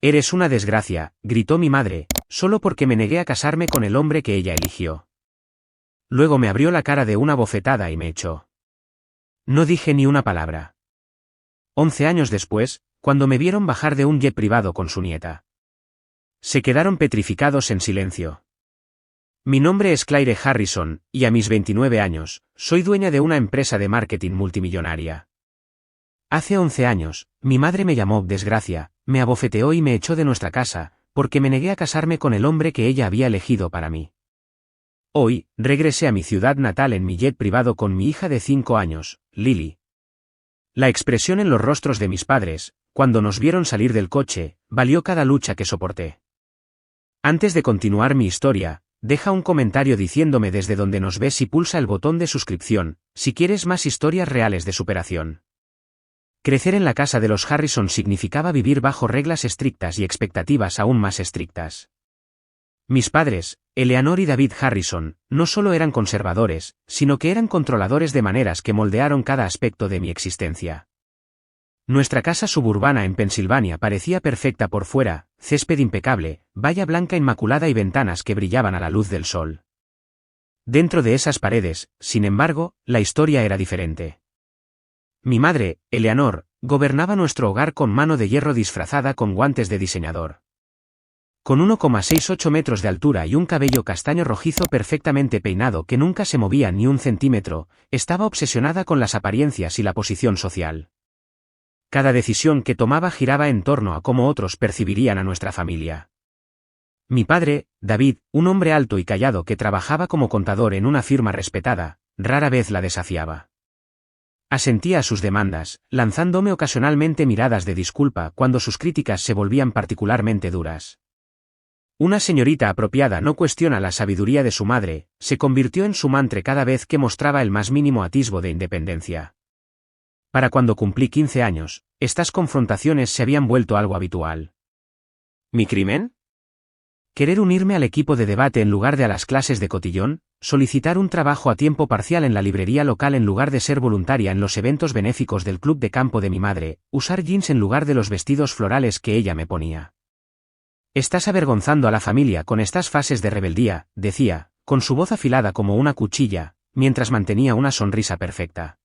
Eres una desgracia, gritó mi madre, solo porque me negué a casarme con el hombre que ella eligió. Luego me abrió la cara de una bofetada y me echó. No dije ni una palabra. 11 años después, cuando me vieron bajar de un jet privado con su nieta, se quedaron petrificados en silencio. Mi nombre es Claire Harrison, y a mis 29 años, soy dueña de una empresa de marketing multimillonaria. Hace 11 años, mi madre me llamó desgracia, me abofeteó y me echó de nuestra casa, porque me negué a casarme con el hombre que ella había elegido para mí. Hoy, regresé a mi ciudad natal en mi jet privado con mi hija de 5 años, Lily. La expresión en los rostros de mis padres, cuando nos vieron salir del coche, valió cada lucha que soporté. Antes de continuar mi historia, deja un comentario diciéndome desde donde nos ves y pulsa el botón de suscripción, si quieres más historias reales de superación. Crecer en la casa de los Harrison significaba vivir bajo reglas estrictas y expectativas aún más estrictas. Mis padres, Eleanor y David Harrison, no solo eran conservadores, sino que eran controladores de maneras que moldearon cada aspecto de mi existencia. Nuestra casa suburbana en Pensilvania parecía perfecta por fuera, césped impecable, valla blanca inmaculada y ventanas que brillaban a la luz del sol. Dentro de esas paredes, sin embargo, la historia era diferente. Mi madre, Eleanor, gobernaba nuestro hogar con mano de hierro disfrazada con guantes de diseñador. Con 1,68 metros de altura y un cabello castaño rojizo perfectamente peinado que nunca se movía ni un centímetro, estaba obsesionada con las apariencias y la posición social. Cada decisión que tomaba giraba en torno a cómo otros percibirían a nuestra familia. Mi padre, David, un hombre alto y callado que trabajaba como contador en una firma respetada, rara vez la desafiaba. Asentía a sus demandas, lanzándome ocasionalmente miradas de disculpa cuando sus críticas se volvían particularmente duras. Una señorita apropiada no cuestiona la sabiduría de su madre, se convirtió en su mantra cada vez que mostraba el más mínimo atisbo de independencia. Para cuando cumplí 15 años, estas confrontaciones se habían vuelto algo habitual. ¿Mi crimen? Querer unirme al equipo de debate en lugar de a las clases de cotillón, solicitar un trabajo a tiempo parcial en la librería local en lugar de ser voluntaria en los eventos benéficos del club de campo de mi madre, usar jeans en lugar de los vestidos florales que ella me ponía. Estás avergonzando a la familia con estas fases de rebeldía, decía, con su voz afilada como una cuchilla, mientras mantenía una sonrisa perfecta.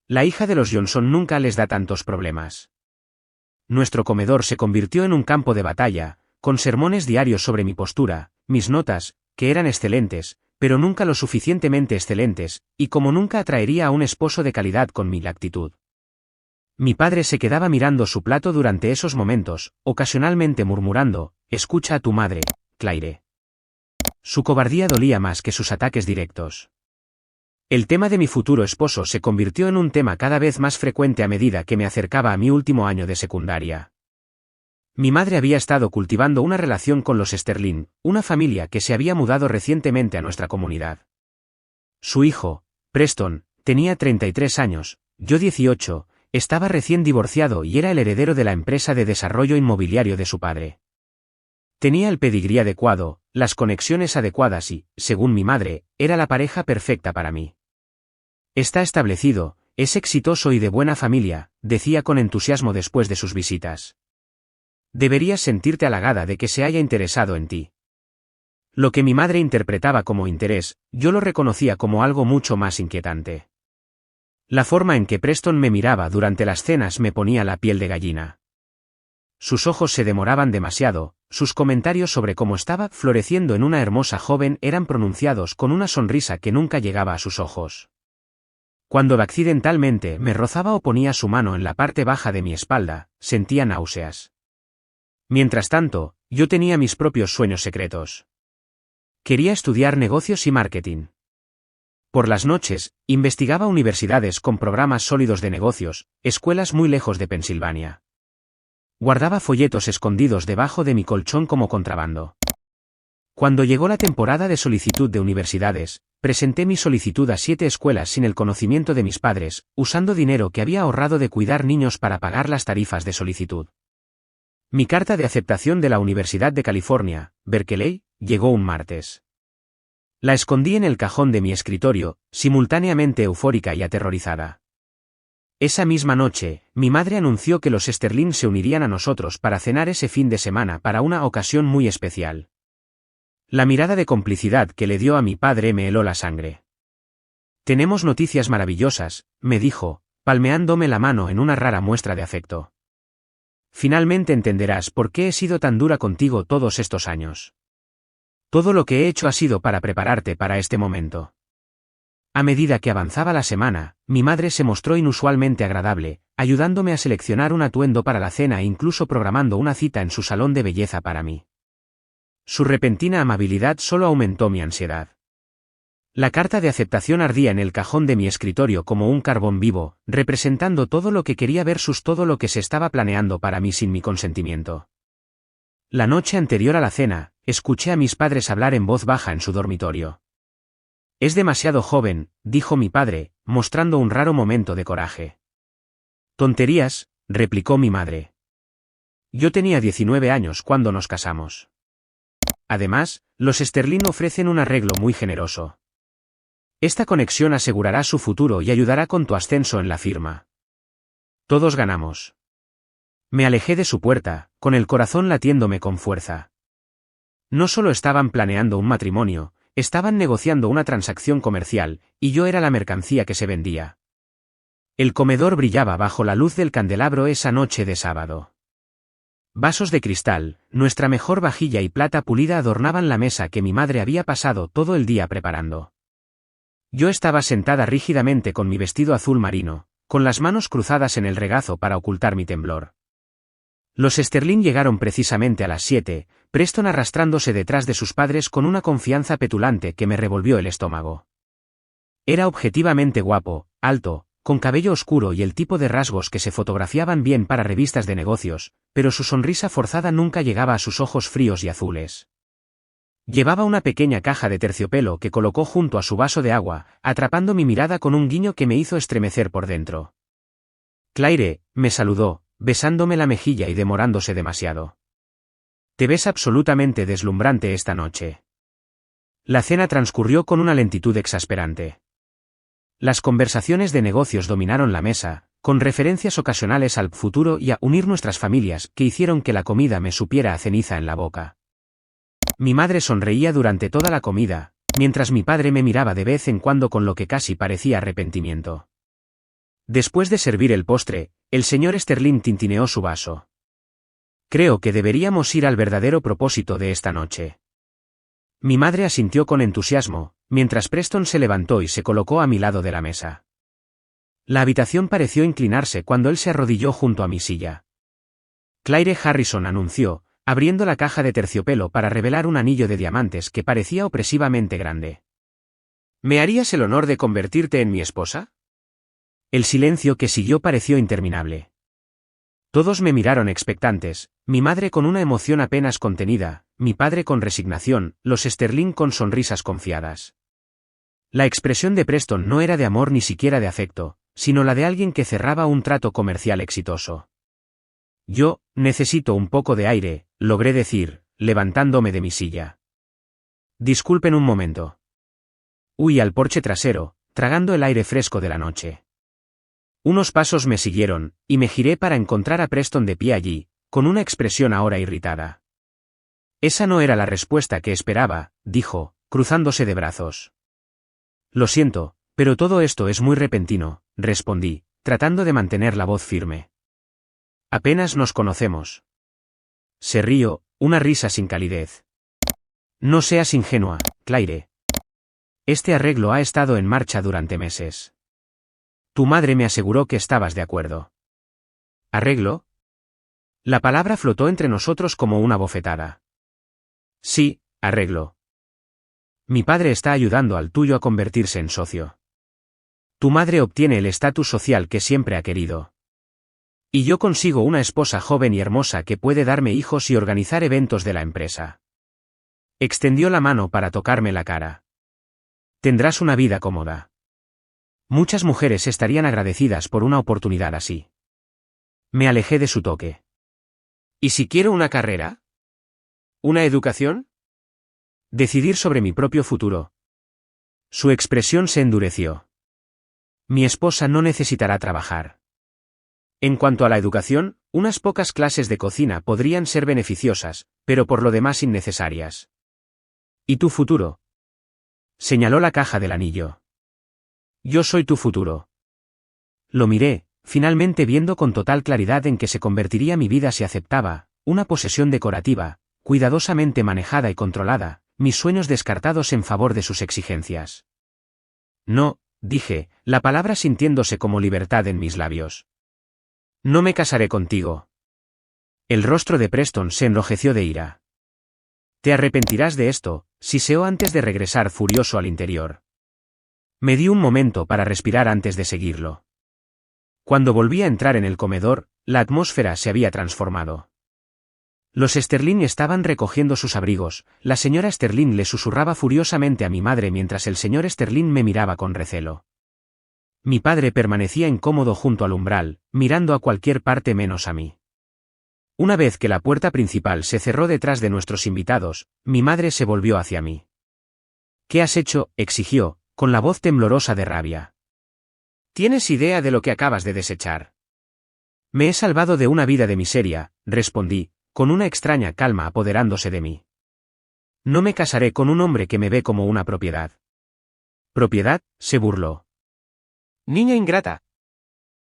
La hija de los Johnson nunca les da tantos problemas. Nuestro comedor se convirtió en un campo de batalla, con sermones diarios sobre mi postura, mis notas, que eran excelentes, pero nunca lo suficientemente excelentes, y como nunca atraería a un esposo de calidad con mi actitud. Mi padre se quedaba mirando su plato durante esos momentos, ocasionalmente murmurando, «Escucha a tu madre, Claire». Su cobardía dolía más que sus ataques directos. El tema de mi futuro esposo se convirtió en un tema cada vez más frecuente a medida que me acercaba a mi último año de secundaria. Mi madre había estado cultivando una relación con los Sterling, una familia que se había mudado recientemente a nuestra comunidad. Su hijo, Preston, tenía 33 años, yo 18, estaba recién divorciado y era el heredero de la empresa de desarrollo inmobiliario de su padre. Tenía el pedigrí adecuado, las conexiones adecuadas y, según mi madre, era la pareja perfecta para mí. Está establecido, es exitoso y de buena familia, decía con entusiasmo después de sus visitas. Deberías sentirte halagada de que se haya interesado en ti. Lo que mi madre interpretaba como interés, yo lo reconocía como algo mucho más inquietante. La forma en que Preston me miraba durante las cenas me ponía la piel de gallina. Sus ojos se demoraban demasiado, sus comentarios sobre cómo estaba floreciendo en una hermosa joven eran pronunciados con una sonrisa que nunca llegaba a sus ojos. Cuando accidentalmente me rozaba o ponía su mano en la parte baja de mi espalda, sentía náuseas. Mientras tanto, yo tenía mis propios sueños secretos. Quería estudiar negocios y marketing. Por las noches, investigaba universidades con programas sólidos de negocios, escuelas muy lejos de Pensilvania. Guardaba folletos escondidos debajo de mi colchón como contrabando. Cuando llegó la temporada de solicitud de universidades, presenté mi solicitud a 7 escuelas sin el conocimiento de mis padres, usando dinero que había ahorrado de cuidar niños para pagar las tarifas de solicitud. Mi carta de aceptación de la Universidad de California, Berkeley, llegó un martes. La escondí en el cajón de mi escritorio, simultáneamente eufórica y aterrorizada. Esa misma noche, mi madre anunció que los Sterling se unirían a nosotros para cenar ese fin de semana para una ocasión muy especial. La mirada de complicidad que le dio a mi padre me heló la sangre. Tenemos noticias maravillosas, me dijo, palmeándome la mano en una rara muestra de afecto. Finalmente entenderás por qué he sido tan dura contigo todos estos años. Todo lo que he hecho ha sido para prepararte para este momento. A medida que avanzaba la semana, mi madre se mostró inusualmente agradable, ayudándome a seleccionar un atuendo para la cena e incluso programando una cita en su salón de belleza para mí. Su repentina amabilidad solo aumentó mi ansiedad. La carta de aceptación ardía en el cajón de mi escritorio como un carbón vivo, representando todo lo que quería versus todo lo que se estaba planeando para mí sin mi consentimiento. La noche anterior a la cena, escuché a mis padres hablar en voz baja en su dormitorio. Es demasiado joven, dijo mi padre, mostrando un raro momento de coraje. Tonterías, replicó mi madre. Yo tenía 19 años cuando nos casamos. Además, los Sterling ofrecen un arreglo muy generoso. Esta conexión asegurará su futuro y ayudará con tu ascenso en la firma. Todos ganamos. Me alejé de su puerta, con el corazón latiéndome con fuerza. No solo estaban planeando un matrimonio, estaban negociando una transacción comercial, y yo era la mercancía que se vendía. El comedor brillaba bajo la luz del candelabro esa noche de sábado. Vasos de cristal, nuestra mejor vajilla y plata pulida adornaban la mesa que mi madre había pasado todo el día preparando. Yo estaba sentada rígidamente con mi vestido azul marino, con las manos cruzadas en el regazo para ocultar mi temblor. Los Sterling llegaron precisamente a las 7, Preston arrastrándose detrás de sus padres con una confianza petulante que me revolvió el estómago. Era objetivamente guapo, alto, con cabello oscuro y el tipo de rasgos que se fotografiaban bien para revistas de negocios, pero su sonrisa forzada nunca llegaba a sus ojos fríos y azules. Llevaba una pequeña caja de terciopelo que colocó junto a su vaso de agua, atrapando mi mirada con un guiño que me hizo estremecer por dentro. Claire, me saludó, besándome la mejilla y demorándose demasiado. Te ves absolutamente deslumbrante esta noche. La cena transcurrió con una lentitud exasperante. Las conversaciones de negocios dominaron la mesa, con referencias ocasionales al futuro y a unir nuestras familias que hicieron que la comida me supiera a ceniza en la boca. Mi madre sonreía durante toda la comida, mientras mi padre me miraba de vez en cuando con lo que casi parecía arrepentimiento. Después de servir el postre, el señor Sterling tintineó su vaso. Creo que deberíamos ir al verdadero propósito de esta noche. Mi madre asintió con entusiasmo, mientras Preston se levantó y se colocó a mi lado de la mesa. La habitación pareció inclinarse cuando él se arrodilló junto a mi silla. Claire Harrison anunció, abriendo la caja de terciopelo para revelar un anillo de diamantes que parecía opresivamente grande. ¿Me harías el honor de convertirte en mi esposa? El silencio que siguió pareció interminable. Todos me miraron expectantes, mi madre con una emoción apenas contenida, mi padre con resignación, los Sterling con sonrisas confiadas. La expresión de Preston no era de amor ni siquiera de afecto, sino la de alguien que cerraba un trato comercial exitoso. Yo, necesito un poco de aire, logré decir, levantándome de mi silla. Disculpen un momento. Huí al porche trasero, tragando el aire fresco de la noche. Unos pasos me siguieron, y me giré para encontrar a Preston de pie allí, con una expresión ahora irritada. Esa no era la respuesta que esperaba, dijo, cruzándose de brazos. Lo siento, pero todo esto es muy repentino, respondí, tratando de mantener la voz firme. Apenas nos conocemos. Se rió, una risa sin calidez. No seas ingenua, Claire. Este arreglo ha estado en marcha durante meses. Tu madre me aseguró que estabas de acuerdo. ¿Arreglo? La palabra flotó entre nosotros como una bofetada. Sí, arreglo. Mi padre está ayudando al tuyo a convertirse en socio. Tu madre obtiene el estatus social que siempre ha querido. Y yo consigo una esposa joven y hermosa que puede darme hijos y organizar eventos de la empresa. Extendió la mano para tocarme la cara. Tendrás una vida cómoda. Muchas mujeres estarían agradecidas por una oportunidad así. Me alejé de su toque. ¿Y si quiero una carrera? ¿Una educación? Decidir sobre mi propio futuro. Su expresión se endureció. Mi esposa no necesitará trabajar. En cuanto a la educación, unas pocas clases de cocina podrían ser beneficiosas, pero por lo demás innecesarias. ¿Y tu futuro? Señaló la caja del anillo. Yo soy tu futuro. Lo miré, finalmente viendo con total claridad en que se convertiría mi vida si aceptaba, una posesión decorativa, cuidadosamente manejada y controlada, mis sueños descartados en favor de sus exigencias. No, dije, la palabra sintiéndose como libertad en mis labios. No me casaré contigo. El rostro de Preston se enrojeció de ira. Te arrepentirás de esto, siseó antes de regresar furioso al interior. Me di un momento para respirar antes de seguirlo. Cuando volví a entrar en el comedor, la atmósfera se había transformado. Los Sterling estaban recogiendo sus abrigos, la señora Sterling le susurraba furiosamente a mi madre mientras el señor Sterling me miraba con recelo. Mi padre permanecía incómodo junto al umbral, mirando a cualquier parte menos a mí. Una vez que la puerta principal se cerró detrás de nuestros invitados, mi madre se volvió hacia mí. ¿Qué has hecho?, exigió, con la voz temblorosa de rabia. ¿Tienes idea de lo que acabas de desechar? Me he salvado de una vida de miseria, respondí, con una extraña calma apoderándose de mí. No me casaré con un hombre que me ve como una propiedad. ¿Propiedad?, se burló. Niña ingrata.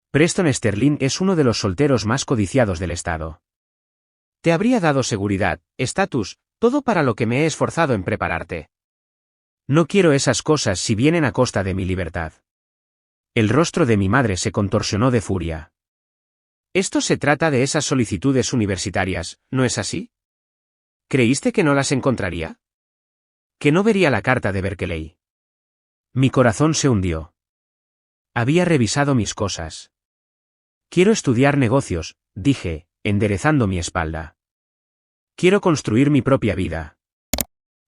Preston Sterling es uno de los solteros más codiciados del estado. Te habría dado seguridad, estatus, todo para lo que me he esforzado en prepararte. No quiero esas cosas si vienen a costa de mi libertad. El rostro de mi madre se contorsionó de furia. Esto se trata de esas solicitudes universitarias, ¿no es así? ¿Creíste que no las encontraría? ¿Que no vería la carta de Berkeley? Mi corazón se hundió. Había revisado mis cosas. Quiero estudiar negocios, dije, enderezando mi espalda. Quiero construir mi propia vida.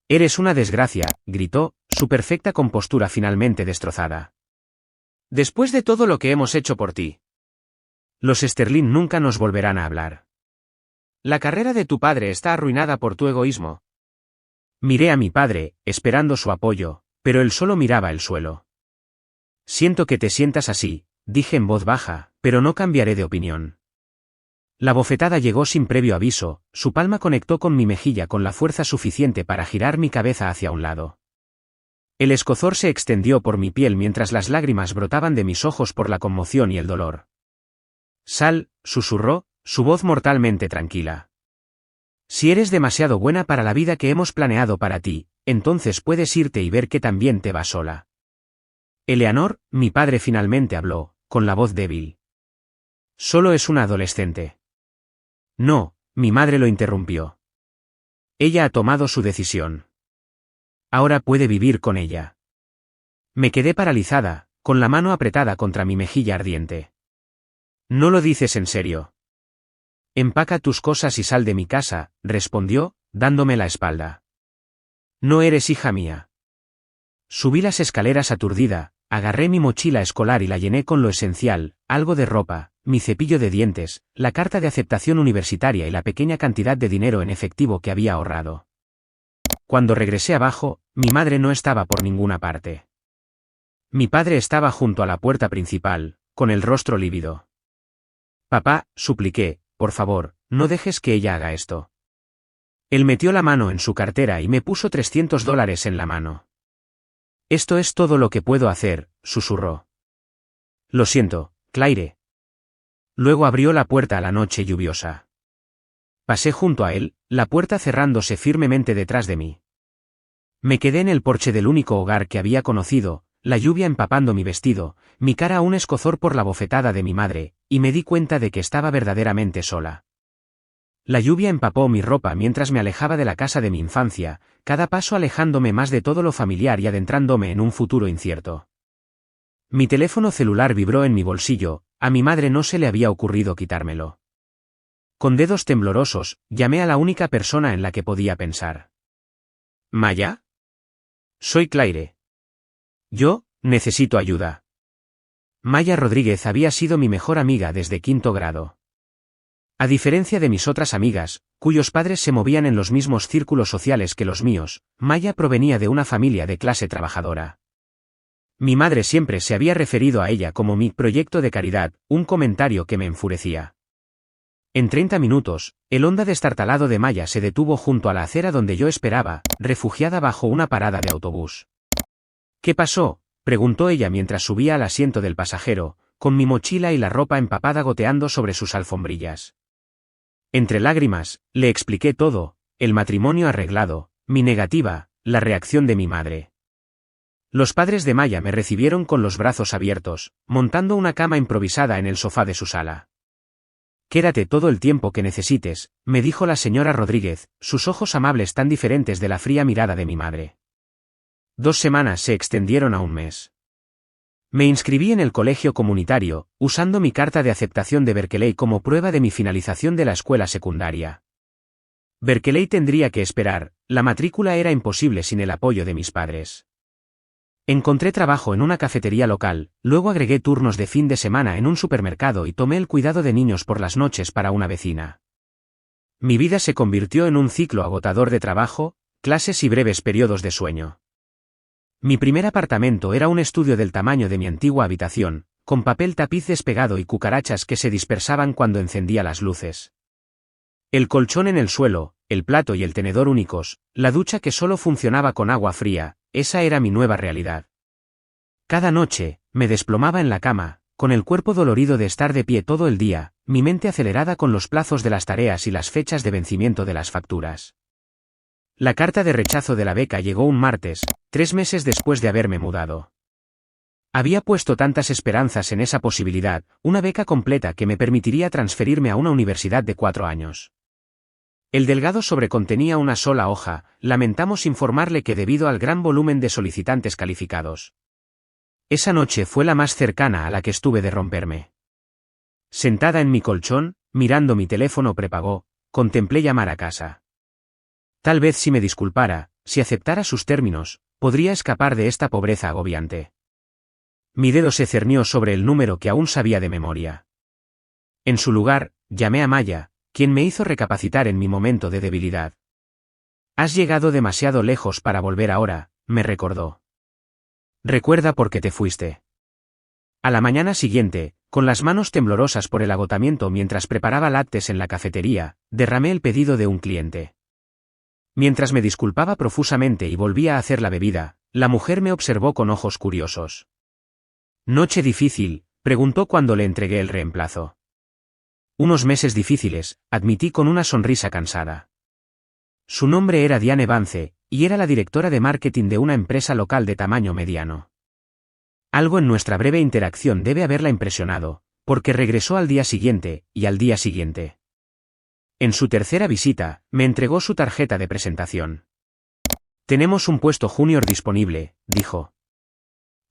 Eres una desgracia, gritó, su perfecta compostura finalmente destrozada. Después de todo lo que hemos hecho por ti. Los Sterling nunca nos volverán a hablar. La carrera de tu padre está arruinada por tu egoísmo. Miré a mi padre, esperando su apoyo, pero él solo miraba el suelo. Siento que te sientas así, dije en voz baja, pero no cambiaré de opinión. La bofetada llegó sin previo aviso, su palma conectó con mi mejilla con la fuerza suficiente para girar mi cabeza hacia un lado. El escozor se extendió por mi piel mientras las lágrimas brotaban de mis ojos por la conmoción y el dolor. Sal, susurró, su voz mortalmente tranquila. Si eres demasiado buena para la vida que hemos planeado para ti, entonces puedes irte y ver que también te vas sola. Eleanor, mi padre finalmente habló, con la voz débil. Solo es una adolescente. No, mi madre lo interrumpió. Ella ha tomado su decisión. Ahora puede vivir con ella. Me quedé paralizada, con la mano apretada contra mi mejilla ardiente. No lo dices en serio. Empaca tus cosas y sal de mi casa, respondió, dándome la espalda. No eres hija mía. Subí las escaleras aturdida, agarré mi mochila escolar y la llené con lo esencial, algo de ropa, mi cepillo de dientes, la carta de aceptación universitaria y la pequeña cantidad de dinero en efectivo que había ahorrado. Cuando regresé abajo, mi madre no estaba por ninguna parte. Mi padre estaba junto a la puerta principal, con el rostro lívido. Papá, supliqué, por favor, no dejes que ella haga esto. Él metió la mano en su cartera y me puso $300 en la mano. Esto es todo lo que puedo hacer, susurró. Lo siento, Claire. Luego abrió la puerta a la noche lluviosa. Pasé junto a él, la puerta cerrándose firmemente detrás de mí. Me quedé en el porche del único hogar que había conocido, la lluvia empapando mi vestido, mi cara un escozor por la bofetada de mi madre, y me di cuenta de que estaba verdaderamente sola. La lluvia empapó mi ropa mientras me alejaba de la casa de mi infancia, cada paso alejándome más de todo lo familiar y adentrándome en un futuro incierto. Mi teléfono celular vibró en mi bolsillo, a mi madre no se le había ocurrido quitármelo. Con dedos temblorosos, llamé a la única persona en la que podía pensar. ¿Maya? Soy Claire. Yo, necesito ayuda. Maya Rodríguez había sido mi mejor amiga desde quinto grado. A diferencia de mis otras amigas, cuyos padres se movían en los mismos círculos sociales que los míos, Maya provenía de una familia de clase trabajadora. Mi madre siempre se había referido a ella como mi proyecto de caridad, un comentario que me enfurecía. En 30 minutos, el Honda destartalado de Maya se detuvo junto a la acera donde yo esperaba, refugiada bajo una parada de autobús. ¿Qué pasó?, preguntó ella mientras subía al asiento del pasajero, con mi mochila y la ropa empapada goteando sobre sus alfombrillas. Entre lágrimas, le expliqué todo, el matrimonio arreglado, mi negativa, la reacción de mi madre. Los padres de Maya me recibieron con los brazos abiertos, montando una cama improvisada en el sofá de su sala. «Quédate todo el tiempo que necesites», me dijo la señora Rodríguez, sus ojos amables tan diferentes de la fría mirada de mi madre. 2 semanas se extendieron a un mes. Me inscribí en el colegio comunitario, usando mi carta de aceptación de Berkeley como prueba de mi finalización de la escuela secundaria. Berkeley tendría que esperar, la matrícula era imposible sin el apoyo de mis padres. Encontré trabajo en una cafetería local, luego agregué turnos de fin de semana en un supermercado y tomé el cuidado de niños por las noches para una vecina. Mi vida se convirtió en un ciclo agotador de trabajo, clases y breves periodos de sueño. Mi primer apartamento era un estudio del tamaño de mi antigua habitación, con papel tapiz despegado y cucarachas que se dispersaban cuando encendía las luces. El colchón en el suelo, el plato y el tenedor únicos, la ducha que solo funcionaba con agua fría, esa era mi nueva realidad. Cada noche, me desplomaba en la cama, con el cuerpo dolorido de estar de pie todo el día, mi mente acelerada con los plazos de las tareas y las fechas de vencimiento de las facturas. La carta de rechazo de la beca llegó un martes, 3 meses después de haberme mudado. Había puesto tantas esperanzas en esa posibilidad, una beca completa que me permitiría transferirme a una universidad de 4 años. El delgado sobre contenía una sola hoja, lamentamos informarle que debido al gran volumen de solicitantes calificados. Esa noche fue la más cercana a la que estuve de romperme. Sentada en mi colchón, mirando mi teléfono prepago, contemplé llamar a casa. Tal vez si me disculpara, si aceptara sus términos, podría escapar de esta pobreza agobiante. Mi dedo se cernió sobre el número que aún sabía de memoria. En su lugar, llamé a Maya, quien me hizo recapacitar en mi momento de debilidad. «Has llegado demasiado lejos para volver ahora», me recordó. «Recuerda por qué te fuiste». A la mañana siguiente, con las manos temblorosas por el agotamiento mientras preparaba lattes en la cafetería, derramé el pedido de un cliente. Mientras me disculpaba profusamente y volvía a hacer la bebida, la mujer me observó con ojos curiosos. «¿Noche difícil?», preguntó cuando le entregué el reemplazo. «Unos meses difíciles», admití con una sonrisa cansada. Su nombre era Diane Vance, y era la directora de marketing de una empresa local de tamaño mediano. Algo en nuestra breve interacción debe haberla impresionado, porque regresó al día siguiente, y al día siguiente. En su tercera visita, me entregó su tarjeta de presentación. «Tenemos un puesto junior disponible», dijo.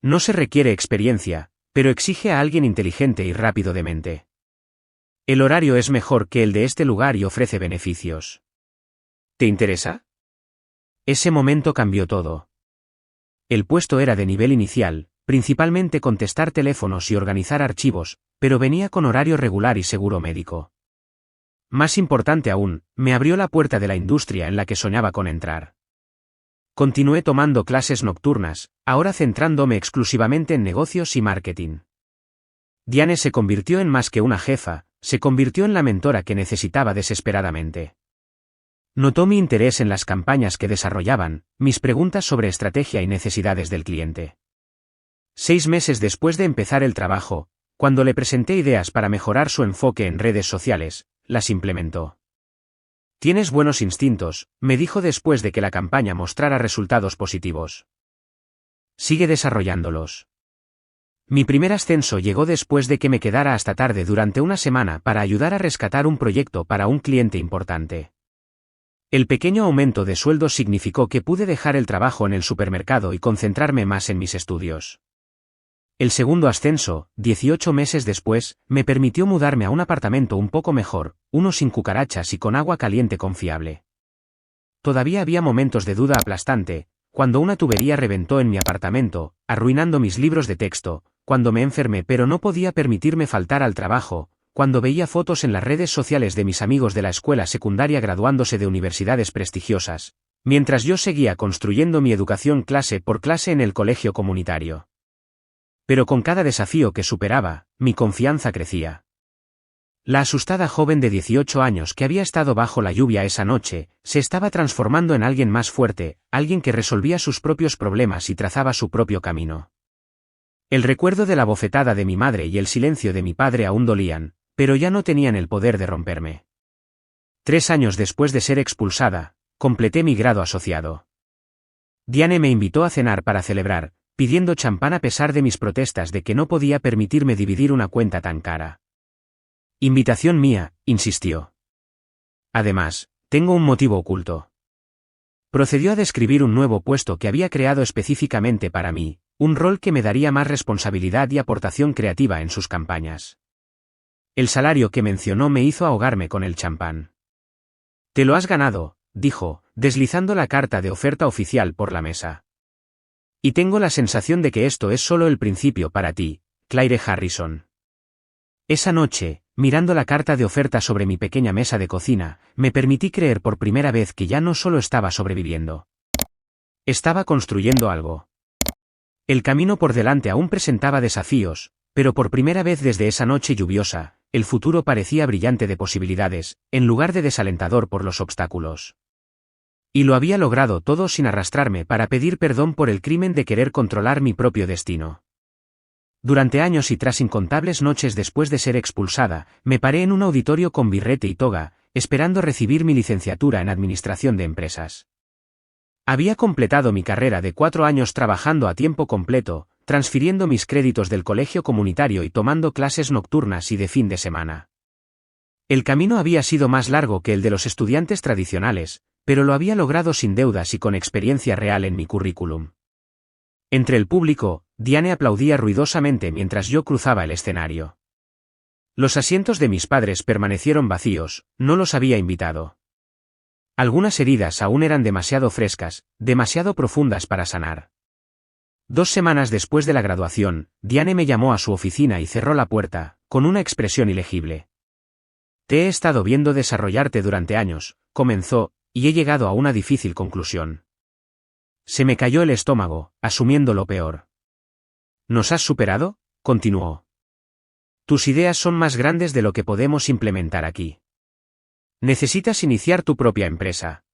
«No se requiere experiencia, pero exige a alguien inteligente y rápido de mente. El horario es mejor que el de este lugar y ofrece beneficios. ¿Te interesa?». Ese momento cambió todo. El puesto era de nivel inicial, principalmente contestar teléfonos y organizar archivos, pero venía con horario regular y seguro médico. Más importante aún, me abrió la puerta de la industria en la que soñaba con entrar. Continué tomando clases nocturnas, ahora centrándome exclusivamente en negocios y marketing. Diane se convirtió en más que una jefa, se convirtió en la mentora que necesitaba desesperadamente. Notó mi interés en las campañas que desarrollaban, mis preguntas sobre estrategia y necesidades del cliente. 6 meses después de empezar el trabajo, cuando le presenté ideas para mejorar su enfoque en redes sociales, las implementó. «Tienes buenos instintos», me dijo después de que la campaña mostrara resultados positivos. «Sigue desarrollándolos». Mi primer ascenso llegó después de que me quedara hasta tarde durante una semana para ayudar a rescatar un proyecto para un cliente importante. El pequeño aumento de sueldo significó que pude dejar el trabajo en el supermercado y concentrarme más en mis estudios. El segundo ascenso, 18 meses después, me permitió mudarme a un apartamento un poco mejor, uno sin cucarachas y con agua caliente confiable. Todavía había momentos de duda aplastante, cuando una tubería reventó en mi apartamento, arruinando mis libros de texto, cuando me enfermé pero no podía permitirme faltar al trabajo, cuando veía fotos en las redes sociales de mis amigos de la escuela secundaria graduándose de universidades prestigiosas, mientras yo seguía construyendo mi educación clase por clase en el colegio comunitario. Pero con cada desafío que superaba, mi confianza crecía. La asustada joven de 18 años que había estado bajo la lluvia esa noche, se estaba transformando en alguien más fuerte, alguien que resolvía sus propios problemas y trazaba su propio camino. El recuerdo de la bofetada de mi madre y el silencio de mi padre aún dolían, pero ya no tenían el poder de romperme. 3 años después de ser expulsada, completé mi grado asociado. Diane me invitó a cenar para celebrar, pidiendo champán a pesar de mis protestas de que no podía permitirme dividir una cuenta tan cara. Invitación mía, insistió. Además, tengo un motivo oculto. Procedió a describir un nuevo puesto que había creado específicamente para mí, un rol que me daría más responsabilidad y aportación creativa en sus campañas. El salario que mencionó me hizo ahogarme con el champán. Te lo has ganado, dijo, deslizando la carta de oferta oficial por la mesa. Y tengo la sensación de que esto es solo el principio para ti, Claire Harrison. Esa noche, mirando la carta de oferta sobre mi pequeña mesa de cocina, me permití creer por primera vez que ya no solo estaba sobreviviendo. Estaba construyendo algo. El camino por delante aún presentaba desafíos, pero por primera vez desde esa noche lluviosa, el futuro parecía brillante de posibilidades, en lugar de desalentador por los obstáculos. Y lo había logrado todo sin arrastrarme para pedir perdón por el crimen de querer controlar mi propio destino. Durante años y tras incontables noches después de ser expulsada, me paré en un auditorio con birrete y toga, esperando recibir mi licenciatura en Administración de Empresas. Había completado mi carrera de 4 años trabajando a tiempo completo, transfiriendo mis créditos del colegio comunitario y tomando clases nocturnas y de fin de semana. El camino había sido más largo que el de los estudiantes tradicionales, pero lo había logrado sin deudas y con experiencia real en mi currículum. Entre el público, Diane aplaudía ruidosamente mientras yo cruzaba el escenario. Los asientos de mis padres permanecieron vacíos, no los había invitado. Algunas heridas aún eran demasiado frescas, demasiado profundas para sanar. 2 semanas después de la graduación, Diane me llamó a su oficina y cerró la puerta, con una expresión ilegible. Te he estado viendo desarrollarte durante años, comenzó, y he llegado a una difícil conclusión. Se me cayó el estómago, asumiendo lo peor. ¿Nos has superado?, continuó. Tus ideas son más grandes de lo que podemos implementar aquí. Necesitas iniciar tu propia empresa.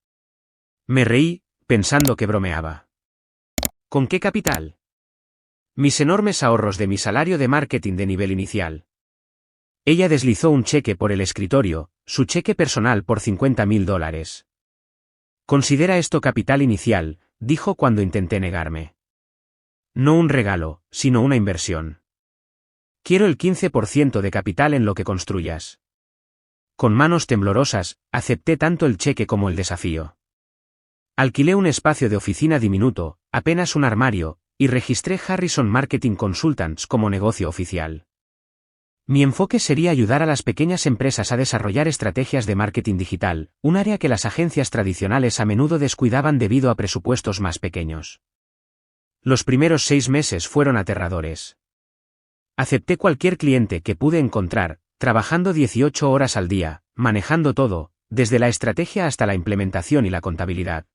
Me reí, pensando que bromeaba. ¿Con qué capital? Mis enormes ahorros de mi salario de marketing de nivel inicial. Ella deslizó un cheque por el escritorio, su cheque personal por $50.000. Considera esto capital inicial, dijo cuando intenté negarme. No un regalo, sino una inversión. Quiero el 15% de capital en lo que construyas. Con manos temblorosas, acepté tanto el cheque como el desafío. Alquilé un espacio de oficina diminuto, apenas un armario, y registré Harrison Marketing Consultants como negocio oficial. Mi enfoque sería ayudar a las pequeñas empresas a desarrollar estrategias de marketing digital, un área que las agencias tradicionales a menudo descuidaban debido a presupuestos más pequeños. Los primeros 6 meses fueron aterradores. Acepté cualquier cliente que pude encontrar, trabajando 18 horas al día, manejando todo, desde la estrategia hasta la implementación y la contabilidad.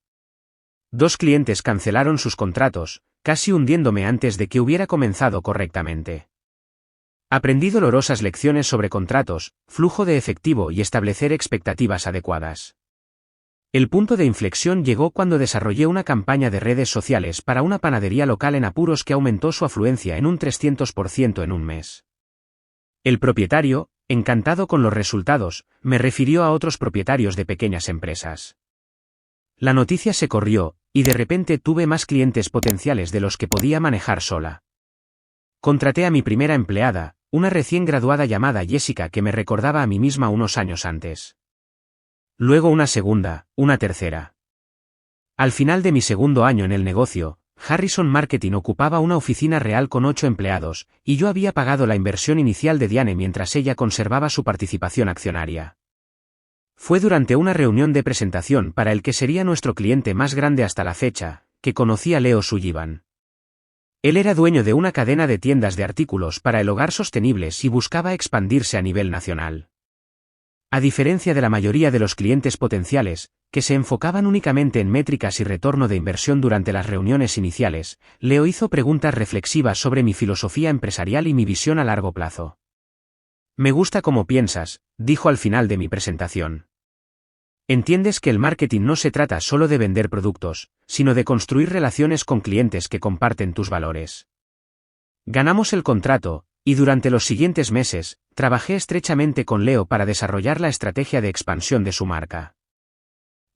2 clientes cancelaron sus contratos, casi hundiéndome antes de que hubiera comenzado correctamente. Aprendí dolorosas lecciones sobre contratos, flujo de efectivo y establecer expectativas adecuadas. El punto de inflexión llegó cuando desarrollé una campaña de redes sociales para una panadería local en apuros que aumentó su afluencia en un 300% en un mes. El propietario, encantado con los resultados, me refirió a otros propietarios de pequeñas empresas. La noticia se corrió, y de repente tuve más clientes potenciales de los que podía manejar sola. Contraté a mi primera empleada, una recién graduada llamada Jessica que me recordaba a mí misma unos años antes. Luego una segunda, una tercera. Al final de mi segundo año en el negocio, Harrison Marketing ocupaba una oficina real con 8 empleados, y yo había pagado la inversión inicial de Diane mientras ella conservaba su participación accionaria. Fue durante una reunión de presentación para el que sería nuestro cliente más grande hasta la fecha, que conocí a Leo Sullivan. Él era dueño de una cadena de tiendas de artículos para el hogar sostenibles y buscaba expandirse a nivel nacional. A diferencia de la mayoría de los clientes potenciales, que se enfocaban únicamente en métricas y retorno de inversión durante las reuniones iniciales, Leo hizo preguntas reflexivas sobre mi filosofía empresarial y mi visión a largo plazo. Me gusta cómo piensas, dijo al final de mi presentación. Entiendes que el marketing no se trata solo de vender productos, sino de construir relaciones con clientes que comparten tus valores. Ganamos el contrato, y durante los siguientes meses, trabajé estrechamente con Leo para desarrollar la estrategia de expansión de su marca.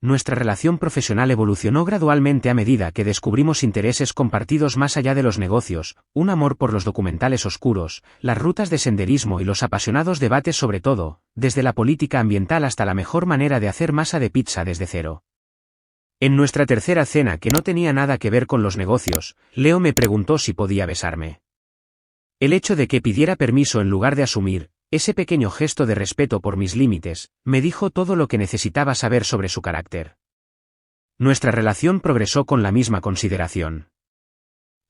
Nuestra relación profesional evolucionó gradualmente a medida que descubrimos intereses compartidos más allá de los negocios, un amor por los documentales oscuros, las rutas de senderismo y los apasionados debates sobre todo, desde la política ambiental hasta la mejor manera de hacer masa de pizza desde cero. En nuestra tercera cena, que no tenía nada que ver con los negocios, Leo me preguntó si podía besarme. El hecho de que pidiera permiso en lugar de asumir, ese pequeño gesto de respeto por mis límites, me dijo todo lo que necesitaba saber sobre su carácter. Nuestra relación progresó con la misma consideración.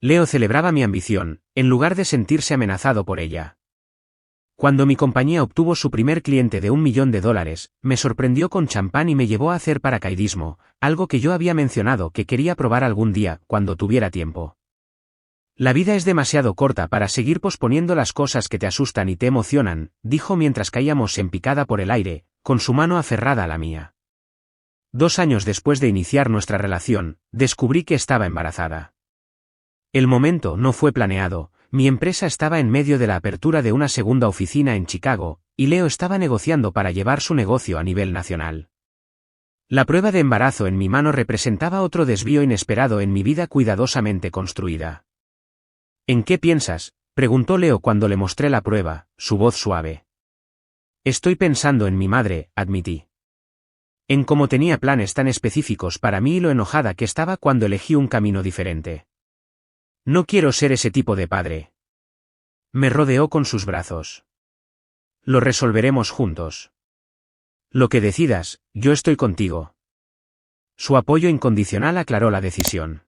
Leo celebraba mi ambición, en lugar de sentirse amenazado por ella. Cuando mi compañía obtuvo su primer cliente de $1 millón, me sorprendió con champán y me llevó a hacer paracaidismo, algo que yo había mencionado que quería probar algún día, cuando tuviera tiempo. La vida es demasiado corta para seguir posponiendo las cosas que te asustan y te emocionan, dijo mientras caíamos en picada por el aire, con su mano aferrada a la mía. 2 años después de iniciar nuestra relación, descubrí que estaba embarazada. El momento no fue planeado, mi empresa estaba en medio de la apertura de una segunda oficina en Chicago, y Leo estaba negociando para llevar su negocio a nivel nacional. La prueba de embarazo en mi mano representaba otro desvío inesperado en mi vida cuidadosamente construida. ¿En qué piensas?, preguntó Leo cuando le mostré la prueba, su voz suave. Estoy pensando en mi madre, admití. En cómo tenía planes tan específicos para mí y lo enojada que estaba cuando elegí un camino diferente. No quiero ser ese tipo de padre. Me rodeó con sus brazos. Lo resolveremos juntos. Lo que decidas, yo estoy contigo. Su apoyo incondicional aclaró la decisión.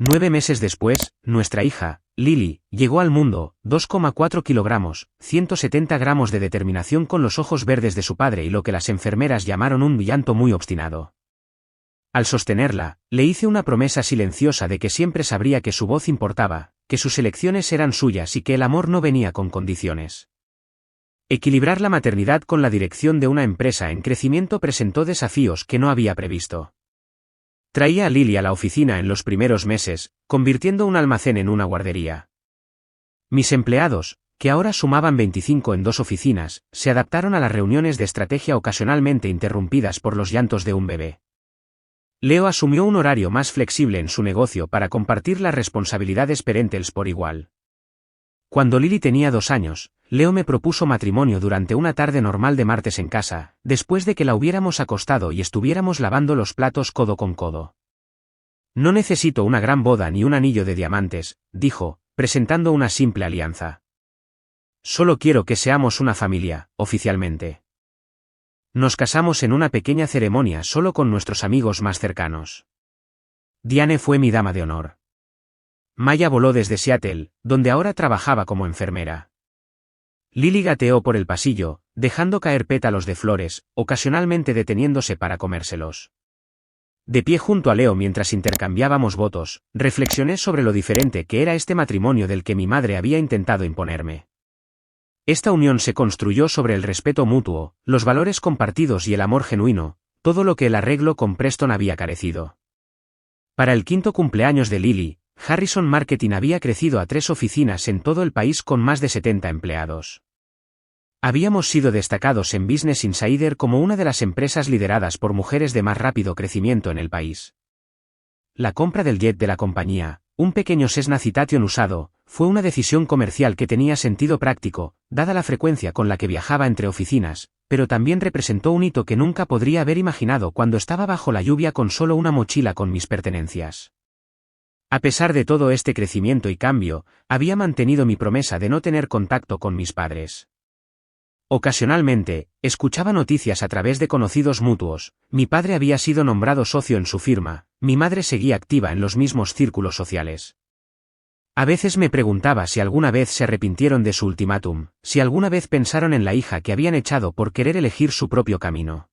9 meses después, nuestra hija, Lily, llegó al mundo, 2,4 kilogramos, 170 gramos de determinación con los ojos verdes de su padre y lo que las enfermeras llamaron un llanto muy obstinado. Al sostenerla, le hice una promesa silenciosa de que siempre sabría que su voz importaba, que sus elecciones eran suyas y que el amor no venía con condiciones. Equilibrar la maternidad con la dirección de una empresa en crecimiento presentó desafíos que no había previsto. Traía a Lily a la oficina en los primeros meses, convirtiendo un almacén en una guardería. Mis empleados, que ahora sumaban 25 en 2 oficinas, se adaptaron a las reuniones de estrategia ocasionalmente interrumpidas por los llantos de un bebé. Leo asumió un horario más flexible en su negocio para compartir las responsabilidades parentales por igual. Cuando Lily tenía 2 años, Leo me propuso matrimonio durante una tarde normal de martes en casa, después de que la hubiéramos acostado y estuviéramos lavando los platos codo con codo. No necesito una gran boda ni un anillo de diamantes, dijo, presentando una simple alianza. Solo quiero que seamos una familia, oficialmente. Nos casamos en una pequeña ceremonia solo con nuestros amigos más cercanos. Diane fue mi dama de honor. Maya voló desde Seattle, donde ahora trabajaba como enfermera. Lily gateó por el pasillo, dejando caer pétalos de flores, ocasionalmente deteniéndose para comérselos. De pie junto a Leo mientras intercambiábamos votos, reflexioné sobre lo diferente que era este matrimonio del que mi madre había intentado imponerme. Esta unión se construyó sobre el respeto mutuo, los valores compartidos y el amor genuino, todo lo que el arreglo con Preston había carecido. Para el 5º cumpleaños de Lily, Harrison Marketing había crecido a 3 oficinas en todo el país con más de 70 empleados. Habíamos sido destacados en Business Insider como una de las empresas lideradas por mujeres de más rápido crecimiento en el país. La compra del jet de la compañía, un pequeño Cessna Citation usado, fue una decisión comercial que tenía sentido práctico, dada la frecuencia con la que viajaba entre oficinas, pero también representó un hito que nunca podría haber imaginado cuando estaba bajo la lluvia con solo una mochila con mis pertenencias. A pesar de todo este crecimiento y cambio, había mantenido mi promesa de no tener contacto con mis padres. Ocasionalmente, escuchaba noticias a través de conocidos mutuos, mi padre había sido nombrado socio en su firma, mi madre seguía activa en los mismos círculos sociales. A veces me preguntaba si alguna vez se arrepintieron de su ultimátum, si alguna vez pensaron en la hija que habían echado por querer elegir su propio camino.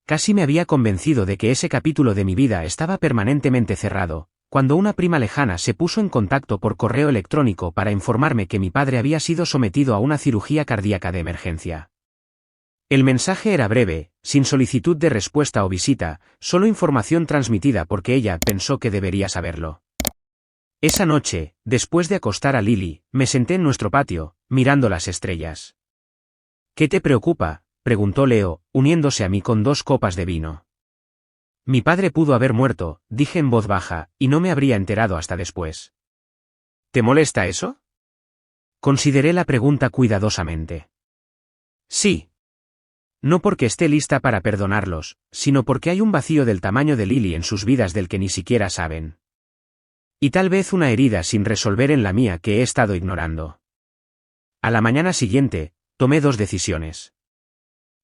Casi me había convencido de que ese capítulo de mi vida estaba permanentemente cerrado, cuando una prima lejana se puso en contacto por correo electrónico para informarme que mi padre había sido sometido a una cirugía cardíaca de emergencia. El mensaje era breve, sin solicitud de respuesta o visita, solo información transmitida porque ella pensó que debería saberlo. Esa noche, después de acostar a Lily, me senté en nuestro patio, mirando las estrellas. ¿Qué te preocupa?, preguntó Leo, uniéndose a mí con 2 copas de vino. Mi padre pudo haber muerto, dije en voz baja, y no me habría enterado hasta después. ¿Te molesta eso? Consideré la pregunta cuidadosamente. Sí. No porque esté lista para perdonarlos, sino porque hay un vacío del tamaño de Lily en sus vidas del que ni siquiera saben. Y tal vez una herida sin resolver en la mía que he estado ignorando. A la mañana siguiente, tomé 2 decisiones.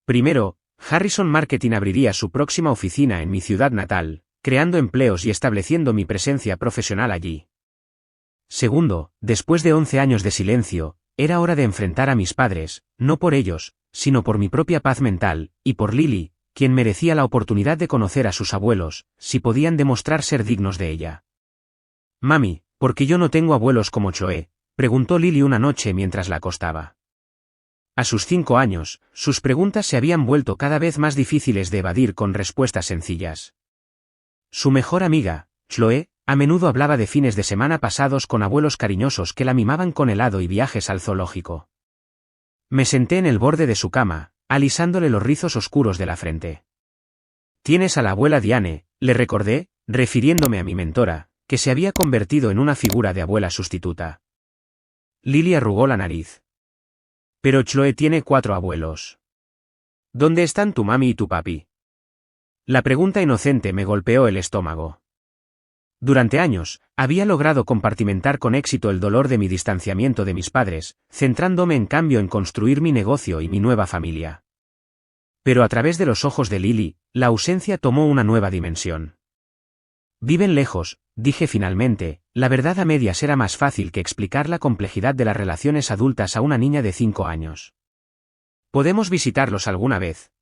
Primero, Harrison Marketing abriría su próxima oficina en mi ciudad natal, creando empleos y estableciendo mi presencia profesional allí. Segundo, después de 11 años de silencio, era hora de enfrentar a mis padres, no por ellos, sino por mi propia paz mental, y por Lily, quien merecía la oportunidad de conocer a sus abuelos, si podían demostrar ser dignos de ella. Mami, ¿por qué yo no tengo abuelos como Chloe?, preguntó Lily una noche mientras la acostaba. A sus 5 años, sus preguntas se habían vuelto cada vez más difíciles de evadir con respuestas sencillas. Su mejor amiga, Chloe, a menudo hablaba de fines de semana pasados con abuelos cariñosos que la mimaban con helado y viajes al zoológico. Me senté en el borde de su cama, alisándole los rizos oscuros de la frente. Tienes a la abuela Diane, le recordé, refiriéndome a mi mentora, que se había convertido en una figura de abuela sustituta. Lily arrugó la nariz. Pero Chloe tiene 4 abuelos. ¿Dónde están tu mami y tu papi? La pregunta inocente me golpeó el estómago. Durante años, había logrado compartimentar con éxito el dolor de mi distanciamiento de mis padres, centrándome en cambio en construir mi negocio y mi nueva familia. Pero a través de los ojos de Lily, la ausencia tomó una nueva dimensión. Viven lejos, dije finalmente, la verdad a medias era más fácil que explicar la complejidad de las relaciones adultas a una niña de 5 años. ¿Podemos visitarlos alguna vez?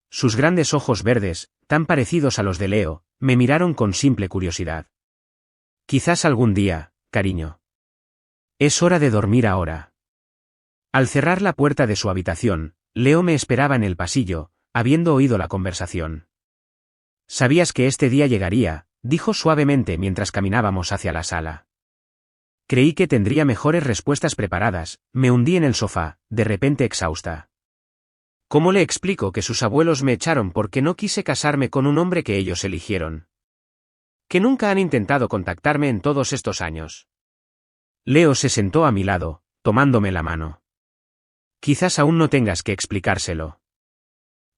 Sus grandes ojos verdes, tan parecidos a los de Leo, me miraron con simple curiosidad. Quizás algún día, cariño. Es hora de dormir ahora. Al cerrar la puerta de su habitación, Leo me esperaba en el pasillo, habiendo oído la conversación. Sabías que este día llegaría, dijo suavemente mientras caminábamos hacia la sala. Creí que tendría mejores respuestas preparadas, me hundí en el sofá, de repente exhausta. ¿Cómo le explico que sus abuelos me echaron porque no quise casarme con un hombre que ellos eligieron? Que nunca han intentado contactarme en todos estos años. Leo se sentó a mi lado, tomándome la mano. Quizás aún no tengas que explicárselo.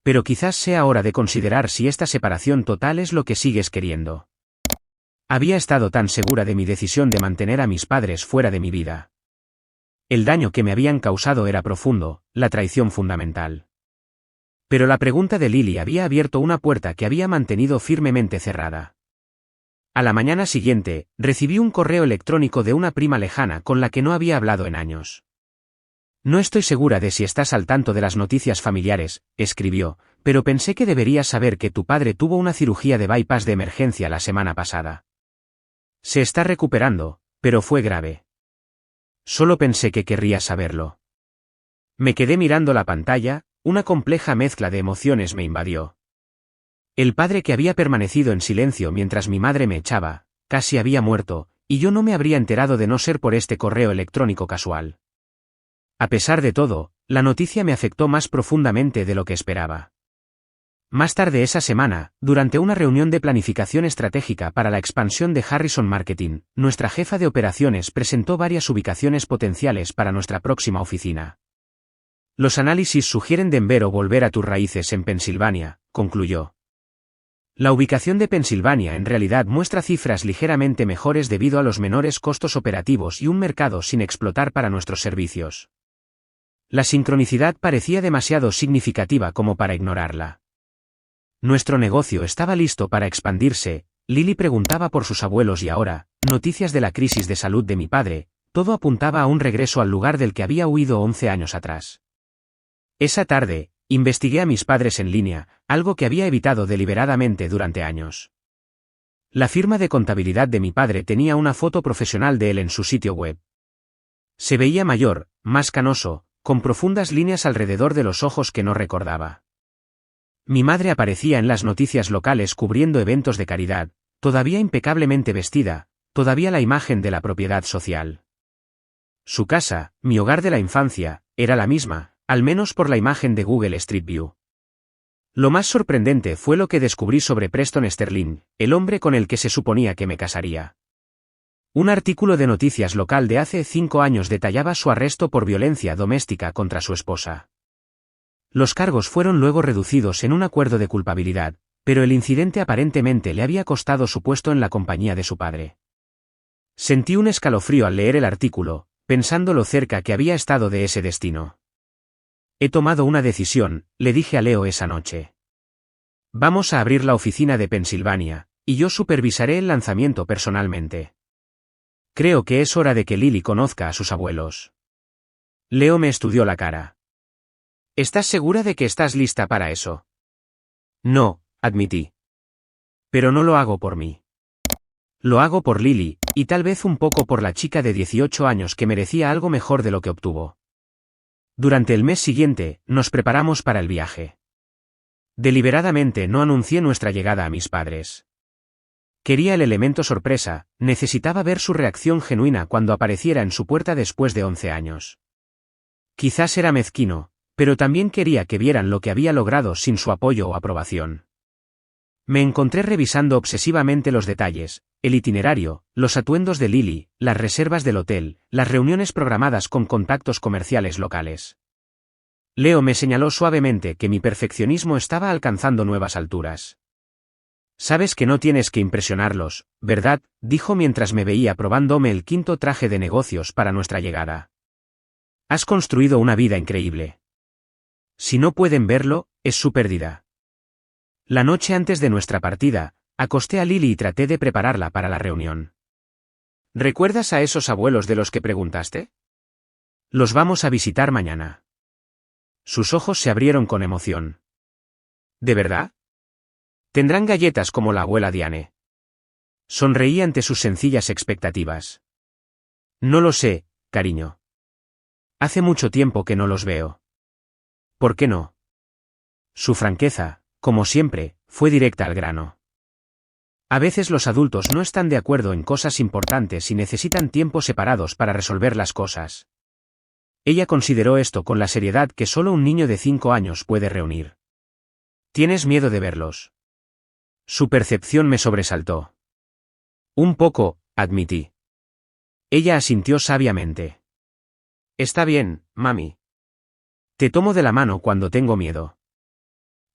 Pero quizás sea hora de considerar si esta separación total es lo que sigues queriendo. Había estado tan segura de mi decisión de mantener a mis padres fuera de mi vida. El daño que me habían causado era profundo, la traición fundamental. Pero la pregunta de Lily había abierto una puerta que había mantenido firmemente cerrada. A la mañana siguiente, recibí un correo electrónico de una prima lejana con la que no había hablado en años. No estoy segura de si estás al tanto de las noticias familiares, escribió, pero pensé que deberías saber que tu padre tuvo una cirugía de bypass de emergencia la semana pasada. Se está recuperando, pero fue grave. Solo pensé que querrías saberlo. Me quedé mirando la pantalla, una compleja mezcla de emociones me invadió. El padre que había permanecido en silencio mientras mi madre me echaba, casi había muerto, y yo no me habría enterado de no ser por este correo electrónico casual. A pesar de todo, la noticia me afectó más profundamente de lo que esperaba. Más tarde esa semana, durante una reunión de planificación estratégica para la expansión de Harrison Marketing, nuestra jefa de operaciones presentó varias ubicaciones potenciales para nuestra próxima oficina. Los análisis sugieren Denver o volver a tus raíces en Pensilvania, concluyó. La ubicación de Pensilvania en realidad muestra cifras ligeramente mejores debido a los menores costos operativos y un mercado sin explotar para nuestros servicios. La sincronicidad parecía demasiado significativa como para ignorarla. Nuestro negocio estaba listo para expandirse, Lily preguntaba por sus abuelos y ahora, noticias de la crisis de salud de mi padre, todo apuntaba a un regreso al lugar del que había huido 11 años atrás. Esa tarde, investigué a mis padres en línea, algo que había evitado deliberadamente durante años. La firma de contabilidad de mi padre tenía una foto profesional de él en su sitio web. Se veía mayor, más canoso, con profundas líneas alrededor de los ojos que no recordaba. Mi madre aparecía en las noticias locales cubriendo eventos de caridad, todavía impecablemente vestida, todavía la imagen de la propiedad social. Su casa, mi hogar de la infancia, era la misma, al menos por la imagen de Google Street View. Lo más sorprendente fue lo que descubrí sobre Preston Sterling, el hombre con el que se suponía que me casaría. Un artículo de noticias local de hace 5 años detallaba su arresto por violencia doméstica contra su esposa. Los cargos fueron luego reducidos en un acuerdo de culpabilidad, pero el incidente aparentemente le había costado su puesto en la compañía de su padre. Sentí un escalofrío al leer el artículo, pensando lo cerca que había estado de ese destino. He tomado una decisión, le dije a Leo esa noche. Vamos a abrir la oficina de Pensilvania, y yo supervisaré el lanzamiento personalmente. Creo que es hora de que Lily conozca a sus abuelos. Leo me estudió la cara. ¿Estás segura de que estás lista para eso? No, admití. Pero no lo hago por mí. Lo hago por Lily, y tal vez un poco por la chica de 18 años que merecía algo mejor de lo que obtuvo. Durante el mes siguiente, nos preparamos para el viaje. Deliberadamente no anuncié nuestra llegada a mis padres. Quería el elemento sorpresa, necesitaba ver su reacción genuina cuando apareciera en su puerta después de 11 años. Quizás era mezquino, pero también quería que vieran lo que había logrado sin su apoyo o aprobación. Me encontré revisando obsesivamente los detalles, el itinerario, los atuendos de Lily, las reservas del hotel, las reuniones programadas con contactos comerciales locales. Leo me señaló suavemente que mi perfeccionismo estaba alcanzando nuevas alturas. Sabes que no tienes que impresionarlos, ¿verdad?, dijo mientras me veía probándome el 5.º traje de negocios para nuestra llegada. Has construido una vida increíble. Si no pueden verlo, es su pérdida. La noche antes de nuestra partida, acosté a Lily y traté de prepararla para la reunión. ¿Recuerdas a esos abuelos de los que preguntaste? Los vamos a visitar mañana. Sus ojos se abrieron con emoción. ¿De verdad? Tendrán galletas como la abuela Diane. Sonreí ante sus sencillas expectativas. No lo sé, cariño. Hace mucho tiempo que no los veo. ¿Por qué no? Su franqueza, como siempre, fue directa al grano. A veces los adultos no están de acuerdo en cosas importantes y necesitan tiempos separados para resolver las cosas. Ella consideró esto con la seriedad que solo un niño de 5 años puede reunir. ¿Tienes miedo de verlos? Su percepción me sobresaltó. Un poco, admití. Ella asintió sabiamente. Está bien, mami. Te tomo de la mano cuando tengo miedo.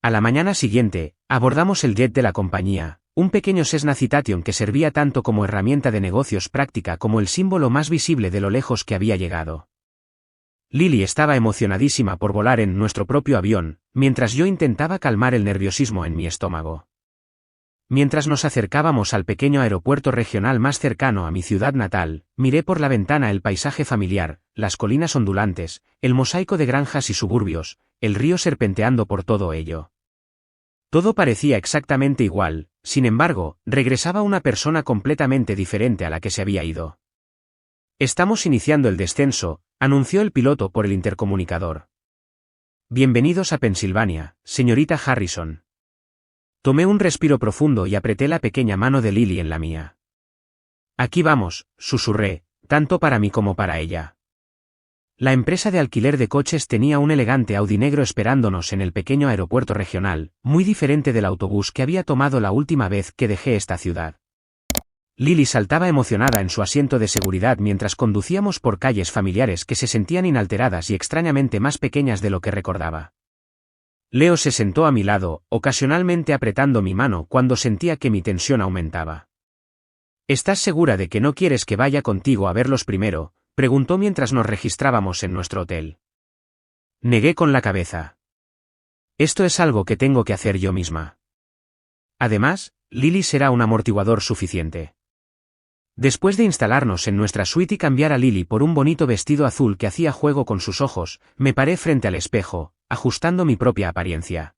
A la mañana siguiente, abordamos el jet de la compañía, un pequeño Cessna Citation que servía tanto como herramienta de negocios práctica como el símbolo más visible de lo lejos que había llegado. Lily estaba emocionadísima por volar en nuestro propio avión, mientras yo intentaba calmar el nerviosismo en mi estómago. Mientras nos acercábamos al pequeño aeropuerto regional más cercano a mi ciudad natal, miré por la ventana el paisaje familiar, las colinas ondulantes, el mosaico de granjas y suburbios, el río serpenteando por todo ello. Todo parecía exactamente igual, sin embargo, regresaba una persona completamente diferente a la que se había ido. Estamos iniciando el descenso, anunció el piloto por el intercomunicador. Bienvenidos a Pensilvania, señorita Harrison. Tomé un respiro profundo y apreté la pequeña mano de Lily en la mía. Aquí vamos, susurré, tanto para mí como para ella. La empresa de alquiler de coches tenía un elegante Audi negro esperándonos en el pequeño aeropuerto regional, muy diferente del autobús que había tomado la última vez que dejé esta ciudad. Lily saltaba emocionada en su asiento de seguridad mientras conducíamos por calles familiares que se sentían inalteradas y extrañamente más pequeñas de lo que recordaba. Leo se sentó a mi lado, ocasionalmente apretando mi mano cuando sentía que mi tensión aumentaba. ¿Estás segura de que no quieres que vaya contigo a verlos primero?, preguntó mientras nos registrábamos en nuestro hotel. Negué con la cabeza. Esto es algo que tengo que hacer yo misma. Además, Lily será un amortiguador suficiente. Después de instalarnos en nuestra suite y cambiar a Lily por un bonito vestido azul que hacía juego con sus ojos, me paré frente al espejo, ajustando mi propia apariencia.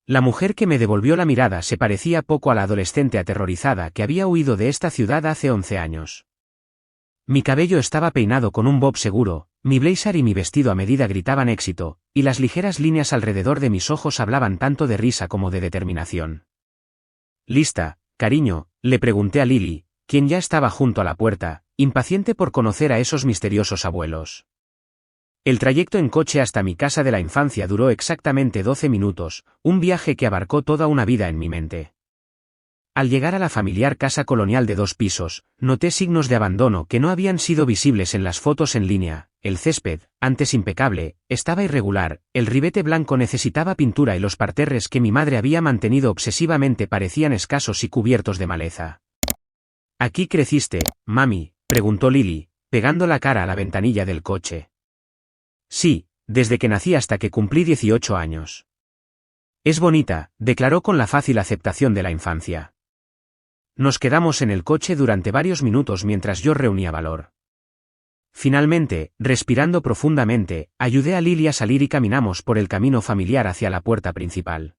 La mujer que me devolvió la mirada se parecía poco a la adolescente aterrorizada que había huido de esta ciudad hace 11 años. Mi cabello estaba peinado con un bob seguro, mi blazer y mi vestido a medida gritaban éxito, y las ligeras líneas alrededor de mis ojos hablaban tanto de risa como de determinación. «¿Lista, cariño?», le pregunté a Lily, quien ya estaba junto a la puerta, impaciente por conocer a esos misteriosos abuelos. El trayecto en coche hasta mi casa de la infancia duró exactamente 12 minutos, un viaje que abarcó toda una vida en mi mente. Al llegar a la familiar casa colonial de 2 pisos, noté signos de abandono que no habían sido visibles en las fotos en línea. El césped, antes impecable, estaba irregular, el ribete blanco necesitaba pintura y los parterres que mi madre había mantenido obsesivamente parecían escasos y cubiertos de maleza. «¿Aquí creciste, mami?», preguntó Lily, pegando la cara a la ventanilla del coche. «Sí, desde que nací hasta que cumplí 18 años». «Es bonita», declaró con la fácil aceptación de la infancia. Nos quedamos en el coche durante varios minutos mientras yo reunía valor. Finalmente, respirando profundamente, ayudé a Lily a salir y caminamos por el camino familiar hacia la puerta principal.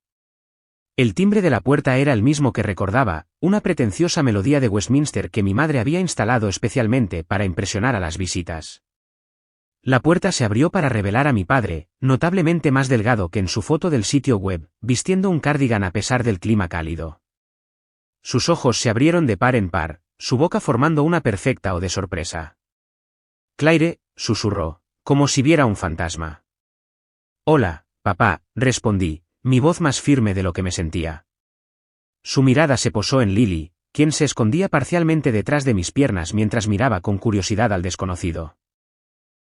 El timbre de la puerta era el mismo que recordaba, una pretenciosa melodía de Westminster que mi madre había instalado especialmente para impresionar a las visitas. La puerta se abrió para revelar a mi padre, notablemente más delgado que en su foto del sitio web, vistiendo un cardigan a pesar del clima cálido. Sus ojos se abrieron de par en par, su boca formando una perfecta O de sorpresa. «Claire», susurró, como si viera un fantasma. «Hola, papá», respondí, mi voz más firme de lo que me sentía. Su mirada se posó en Lily, quien se escondía parcialmente detrás de mis piernas mientras miraba con curiosidad al desconocido.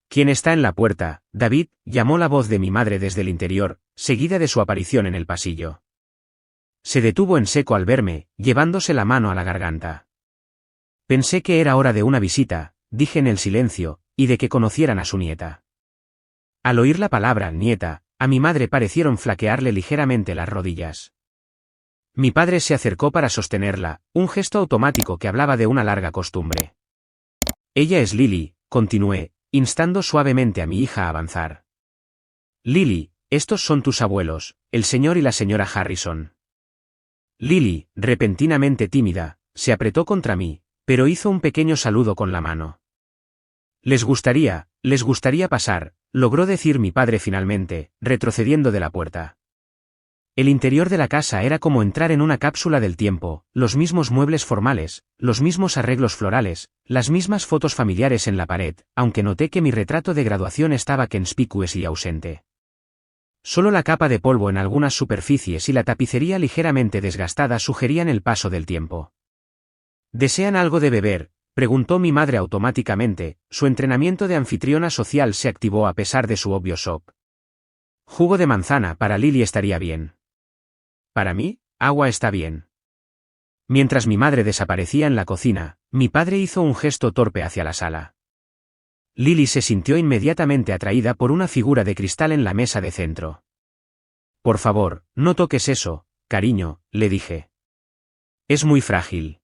«¿Quién está en la puerta, David?», llamó la voz de mi madre desde el interior, seguida de su aparición en el pasillo. Se detuvo en seco al verme, llevándose la mano a la garganta. «Pensé que era hora de una visita», dije en el silencio, y de que conocieran a su nieta. Al oír la palabra nieta, a mi madre parecieron flaquearle ligeramente las rodillas. Mi padre se acercó para sostenerla, un gesto automático que hablaba de una larga costumbre. «Ella es Lily», continué, instando suavemente a mi hija a avanzar. «Lily, estos son tus abuelos, el señor y la señora Harrison». Lily, repentinamente tímida, se apretó contra mí, pero hizo un pequeño saludo con la mano. Les gustaría pasar», logró decir mi padre finalmente, retrocediendo de la puerta. El interior de la casa era como entrar en una cápsula del tiempo, los mismos muebles formales, los mismos arreglos florales, las mismas fotos familiares en la pared, aunque noté que mi retrato de graduación estaba conspicuous y ausente. Solo la capa de polvo en algunas superficies y la tapicería ligeramente desgastada sugerían el paso del tiempo. «¿Desean algo de beber?», preguntó mi madre automáticamente, su entrenamiento de anfitriona social se activó a pesar de su obvio shock. «Jugo de manzana para Lily estaría bien». «¿Para mí? Agua está bien». Mientras mi madre desaparecía en la cocina, mi padre hizo un gesto torpe hacia la sala. Lily se sintió inmediatamente atraída por una figura de cristal en la mesa de centro. «Por favor, no toques eso, cariño», le dije. «Es muy frágil».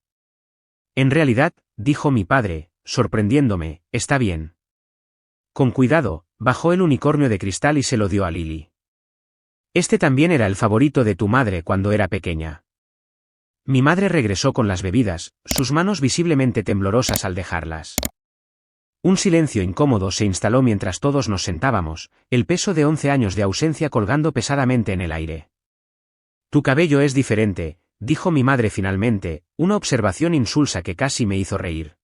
«En realidad», dijo mi padre, sorprendiéndome, «está bien». Con cuidado, bajó el unicornio de cristal y se lo dio a Lily. «Este también era el favorito de tu madre cuando era pequeña». Mi madre regresó con las bebidas, sus manos visiblemente temblorosas al dejarlas. Un silencio incómodo se instaló mientras todos nos sentábamos, el peso de 11 años de ausencia colgando pesadamente en el aire. «Tu cabello es diferente», dijo mi madre finalmente, una observación insulsa que casi me hizo reír.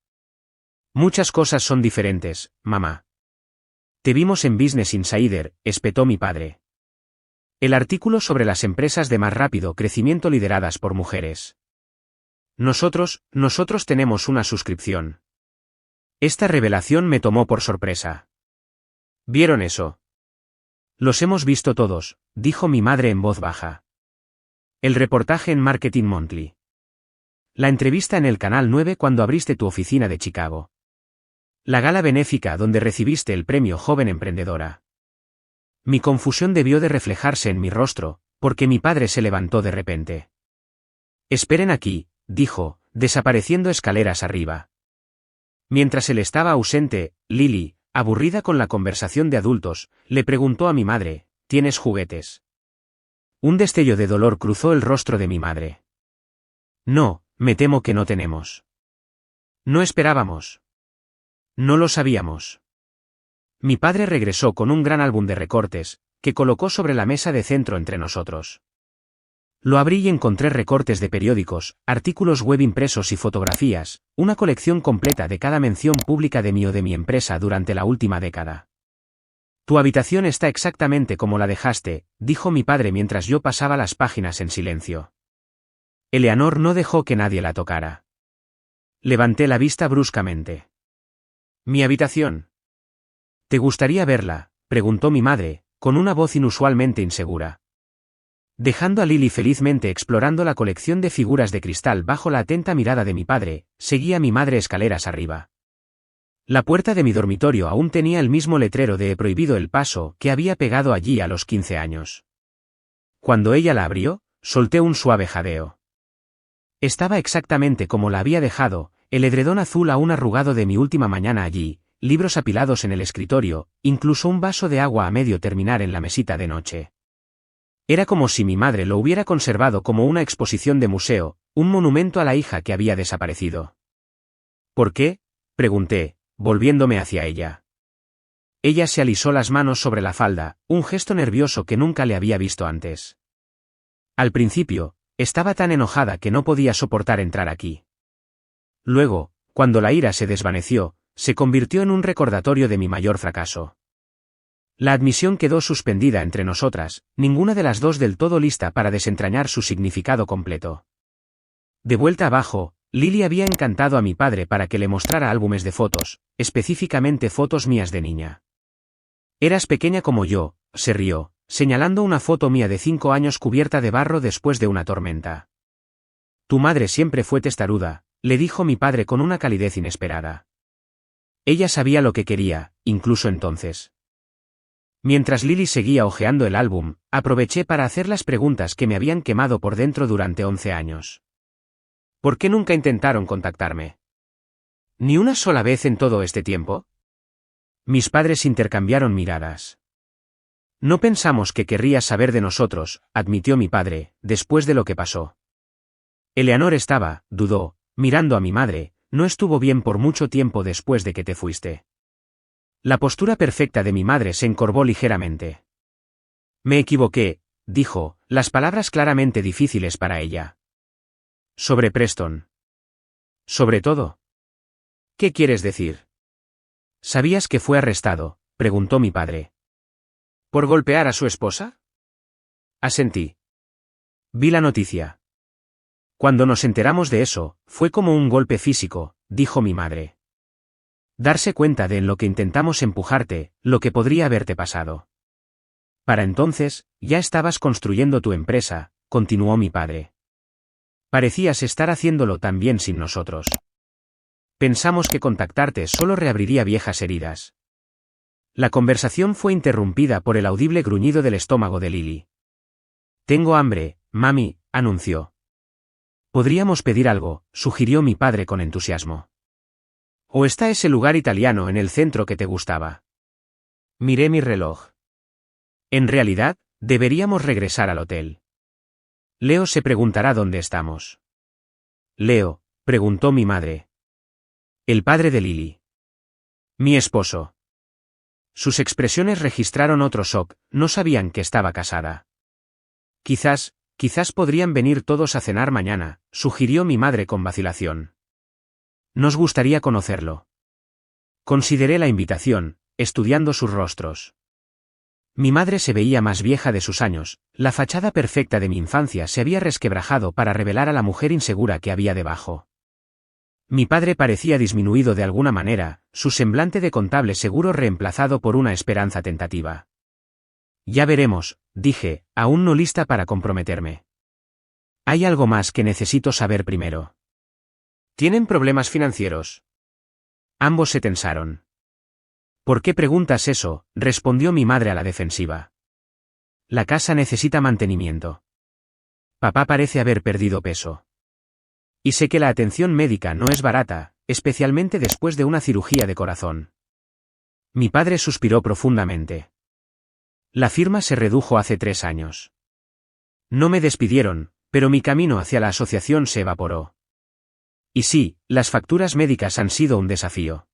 «Muchas cosas son diferentes, mamá». «Te vimos en Business Insider», espetó mi padre. «El artículo sobre las empresas de más rápido crecimiento lideradas por mujeres. Nosotros tenemos una suscripción». Esta revelación me tomó por sorpresa. ¿Vieron eso? «Los hemos visto todos», dijo mi madre en voz baja. «El reportaje en Marketing Monthly. La entrevista en el Canal 9 cuando abriste tu oficina de Chicago. La gala benéfica donde recibiste el premio Joven Emprendedora». Mi confusión debió de reflejarse en mi rostro, porque mi padre se levantó de repente. Esperen aquí, dijo, desapareciendo escaleras arriba. Mientras él estaba ausente, Lily, aburrida con la conversación de adultos, le preguntó a mi madre, ¿tienes juguetes? Un destello de dolor cruzó el rostro de mi madre. No, me temo que no tenemos. No esperábamos. No lo sabíamos. Mi padre regresó con un gran álbum de recortes, que colocó sobre la mesa de centro entre nosotros. Lo abrí y encontré recortes de periódicos, artículos web impresos y fotografías, una colección completa de cada mención pública de mí o de mi empresa durante la última década. Tu habitación está exactamente como la dejaste, dijo mi padre mientras yo pasaba las páginas en silencio. Eleanor no dejó que nadie la tocara. Levanté la vista bruscamente. ¿Mi habitación? ¿Te gustaría verla?, preguntó mi madre, con una voz inusualmente insegura. Dejando a Lily felizmente explorando la colección de figuras de cristal bajo la atenta mirada de mi padre, seguí a mi madre escaleras arriba. La puerta de mi dormitorio aún tenía el mismo letrero de "He prohibido el paso" que había pegado allí a los 15 años. Cuando ella la abrió, solté un suave jadeo. Estaba exactamente como la había dejado, el edredón azul aún arrugado de mi última mañana allí, libros apilados en el escritorio, incluso un vaso de agua a medio terminar en la mesita de noche. Era como si mi madre lo hubiera conservado como una exposición de museo, un monumento a la hija que había desaparecido. ¿Por qué?, pregunté, volviéndome hacia ella. Ella se alisó las manos sobre la falda, un gesto nervioso que nunca le había visto antes. Al principio, estaba tan enojada que no podía soportar entrar aquí. Luego, cuando la ira se desvaneció, se convirtió en un recordatorio de mi mayor fracaso. La admisión quedó suspendida entre nosotras, ninguna de las dos del todo lista para desentrañar su significado completo. De vuelta abajo, Lily había encantado a mi padre para que le mostrara álbumes de fotos, específicamente fotos mías de niña. Eras pequeña como yo, se rió, señalando una foto mía de 5 años cubierta de barro después de una tormenta. Tu madre siempre fue testaruda, le dijo mi padre con una calidez inesperada. Ella sabía lo que quería, incluso entonces. Mientras Lily seguía hojeando el álbum, aproveché para hacer las preguntas que me habían quemado por dentro durante 11 años. ¿Por qué nunca intentaron contactarme? ¿Ni una sola vez en todo este tiempo? Mis padres intercambiaron miradas. No pensamos que querrías saber de nosotros, admitió mi padre, después de lo que pasó. Eleanor estaba, dudó, mirando a mi madre, no estuvo bien por mucho tiempo después de que te fuiste. La postura perfecta de mi madre se encorvó ligeramente. Me equivoqué, dijo, las palabras claramente difíciles para ella. Sobre Preston. ¿Sobre todo? ¿Qué quieres decir? ¿Sabías que fue arrestado?, preguntó mi padre. ¿Por golpear a su esposa? Asentí. Vi la noticia. Cuando nos enteramos de eso, fue como un golpe físico, dijo mi madre. Darse cuenta de en lo que intentamos empujarte, lo que podría haberte pasado. Para entonces, ya estabas construyendo tu empresa, continuó mi padre. Parecías estar haciéndolo tan bien sin nosotros. Pensamos que contactarte solo reabriría viejas heridas. La conversación fue interrumpida por el audible gruñido del estómago de Lily. Tengo hambre, mami, anunció. Podríamos pedir algo, sugirió mi padre con entusiasmo. ¿O está ese lugar italiano en el centro que te gustaba? Miré mi reloj. En realidad, deberíamos regresar al hotel. Leo se preguntará dónde estamos. Leo, preguntó mi madre. El padre de Lily. Mi esposo. Sus expresiones registraron otro shock, no sabían que estaba casada. Quizás podrían venir todos a cenar mañana, sugirió mi madre con vacilación. Nos gustaría conocerlo. Consideré la invitación, estudiando sus rostros. Mi madre se veía más vieja de sus años, la fachada perfecta de mi infancia se había resquebrajado para revelar a la mujer insegura que había debajo. Mi padre parecía disminuido de alguna manera, su semblante de contable seguro reemplazado por una esperanza tentativa. Ya veremos, dije, aún no lista para comprometerme. Hay algo más que necesito saber primero. ¿Tienen problemas financieros? Ambos se tensaron. ¿Por qué preguntas eso?, respondió mi madre a la defensiva. La casa necesita mantenimiento. Papá parece haber perdido peso. Y sé que la atención médica no es barata, especialmente después de una cirugía de corazón. Mi padre suspiró profundamente. La firma se redujo hace 3 años. No me despidieron, pero mi camino hacia la asociación se evaporó. Y sí, las facturas médicas han sido un desafío.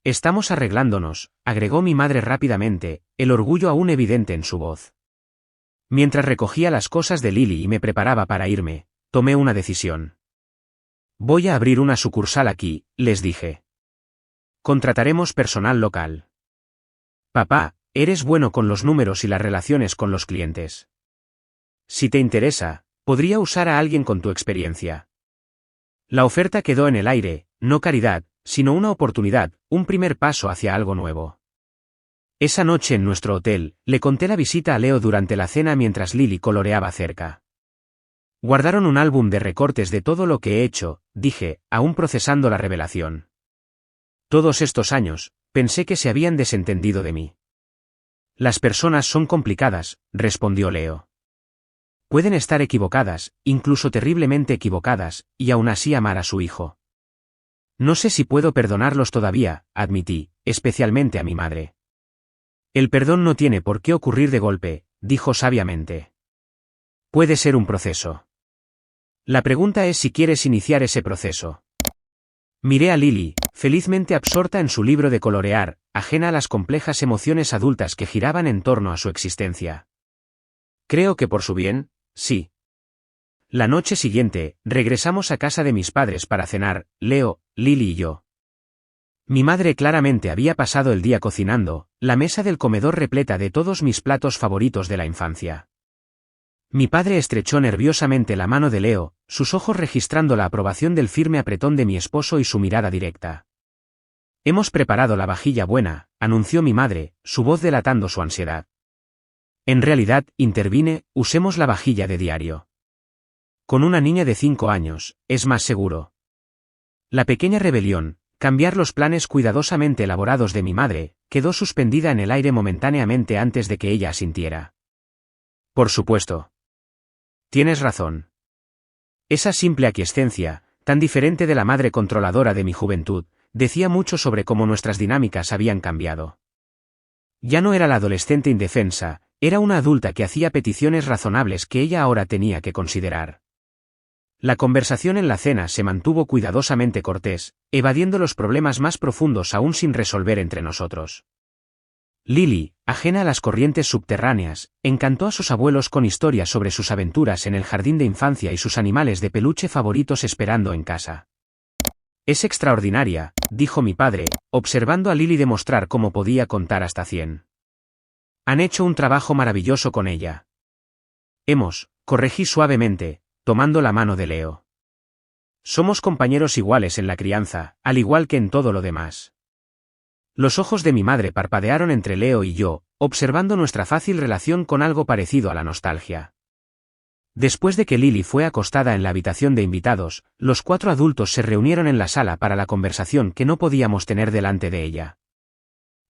Estamos arreglándonos, agregó mi madre rápidamente, el orgullo aún evidente en su voz. Mientras recogía las cosas de Lily y me preparaba para irme, tomé una decisión. Voy a abrir una sucursal aquí, les dije. Contrataremos personal local. Papá, eres bueno con los números y las relaciones con los clientes. Si te interesa, podría usar a alguien con tu experiencia. La oferta quedó en el aire, no caridad, sino una oportunidad, un primer paso hacia algo nuevo. Esa noche en nuestro hotel, le conté la visita a Leo durante la cena mientras Lily coloreaba cerca. Guardaron un álbum de recortes de todo lo que he hecho, dije, aún procesando la revelación. Todos estos años, pensé que se habían desentendido de mí. Las personas son complicadas, respondió Leo. Pueden estar equivocadas, incluso terriblemente equivocadas, y aún así amar a su hijo. No sé si puedo perdonarlos todavía, admití, especialmente a mi madre. El perdón no tiene por qué ocurrir de golpe, dijo sabiamente. Puede ser un proceso. La pregunta es si quieres iniciar ese proceso. Miré a Lily, felizmente absorta en su libro de colorear, ajena a las complejas emociones adultas que giraban en torno a su existencia. Creo que por su bien, sí. La noche siguiente, regresamos a casa de mis padres para cenar, Leo, Lily y yo. Mi madre claramente había pasado el día cocinando, la mesa del comedor repleta de todos mis platos favoritos de la infancia. Mi padre estrechó nerviosamente la mano de Leo, sus ojos registrando la aprobación del firme apretón de mi esposo y su mirada directa. Hemos preparado la vajilla buena, anunció mi madre, su voz delatando su ansiedad. En realidad, intervine, usemos la vajilla de diario. Con una niña de 5 años, es más seguro. La pequeña rebelión, cambiar los planes cuidadosamente elaborados de mi madre, quedó suspendida en el aire momentáneamente antes de que ella asintiera. Por supuesto. Tienes razón. Esa simple aquiescencia, tan diferente de la madre controladora de mi juventud, decía mucho sobre cómo nuestras dinámicas habían cambiado. Ya no era la adolescente indefensa, era una adulta que hacía peticiones razonables que ella ahora tenía que considerar. La conversación en la cena se mantuvo cuidadosamente cortés, evadiendo los problemas más profundos aún sin resolver entre nosotros. Lily, ajena a las corrientes subterráneas, encantó a sus abuelos con historias sobre sus aventuras en el jardín de infancia y sus animales de peluche favoritos esperando en casa. Es extraordinaria, dijo mi padre, observando a Lily demostrar cómo podía contar hasta 100. Han hecho un trabajo maravilloso con ella. Corregí suavemente, tomando la mano de Leo. Somos compañeros iguales en la crianza, al igual que en todo lo demás. Los ojos de mi madre parpadearon entre Leo y yo, observando nuestra fácil relación con algo parecido a la nostalgia. Después de que Lily fue acostada en la habitación de invitados, los 4 adultos se reunieron en la sala para la conversación que no podíamos tener delante de ella.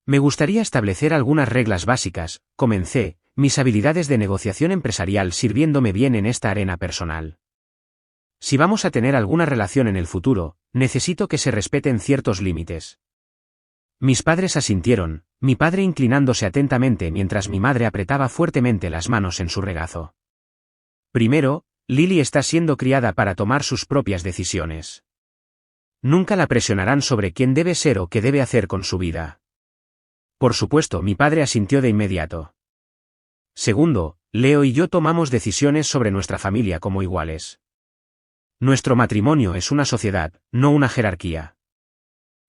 Me gustaría establecer algunas reglas básicas, comencé, mis habilidades de negociación empresarial sirviéndome bien en esta arena personal. Si vamos a tener alguna relación en el futuro, necesito que se respeten ciertos límites. Mis padres asintieron, mi padre inclinándose atentamente mientras mi madre apretaba fuertemente las manos en su regazo. Primero, Lily está siendo criada para tomar sus propias decisiones. Nunca la presionarán sobre quién debe ser o qué debe hacer con su vida. Por supuesto, mi padre asintió de inmediato. Segundo, Leo y yo tomamos decisiones sobre nuestra familia como iguales. Nuestro matrimonio es una sociedad, no una jerarquía.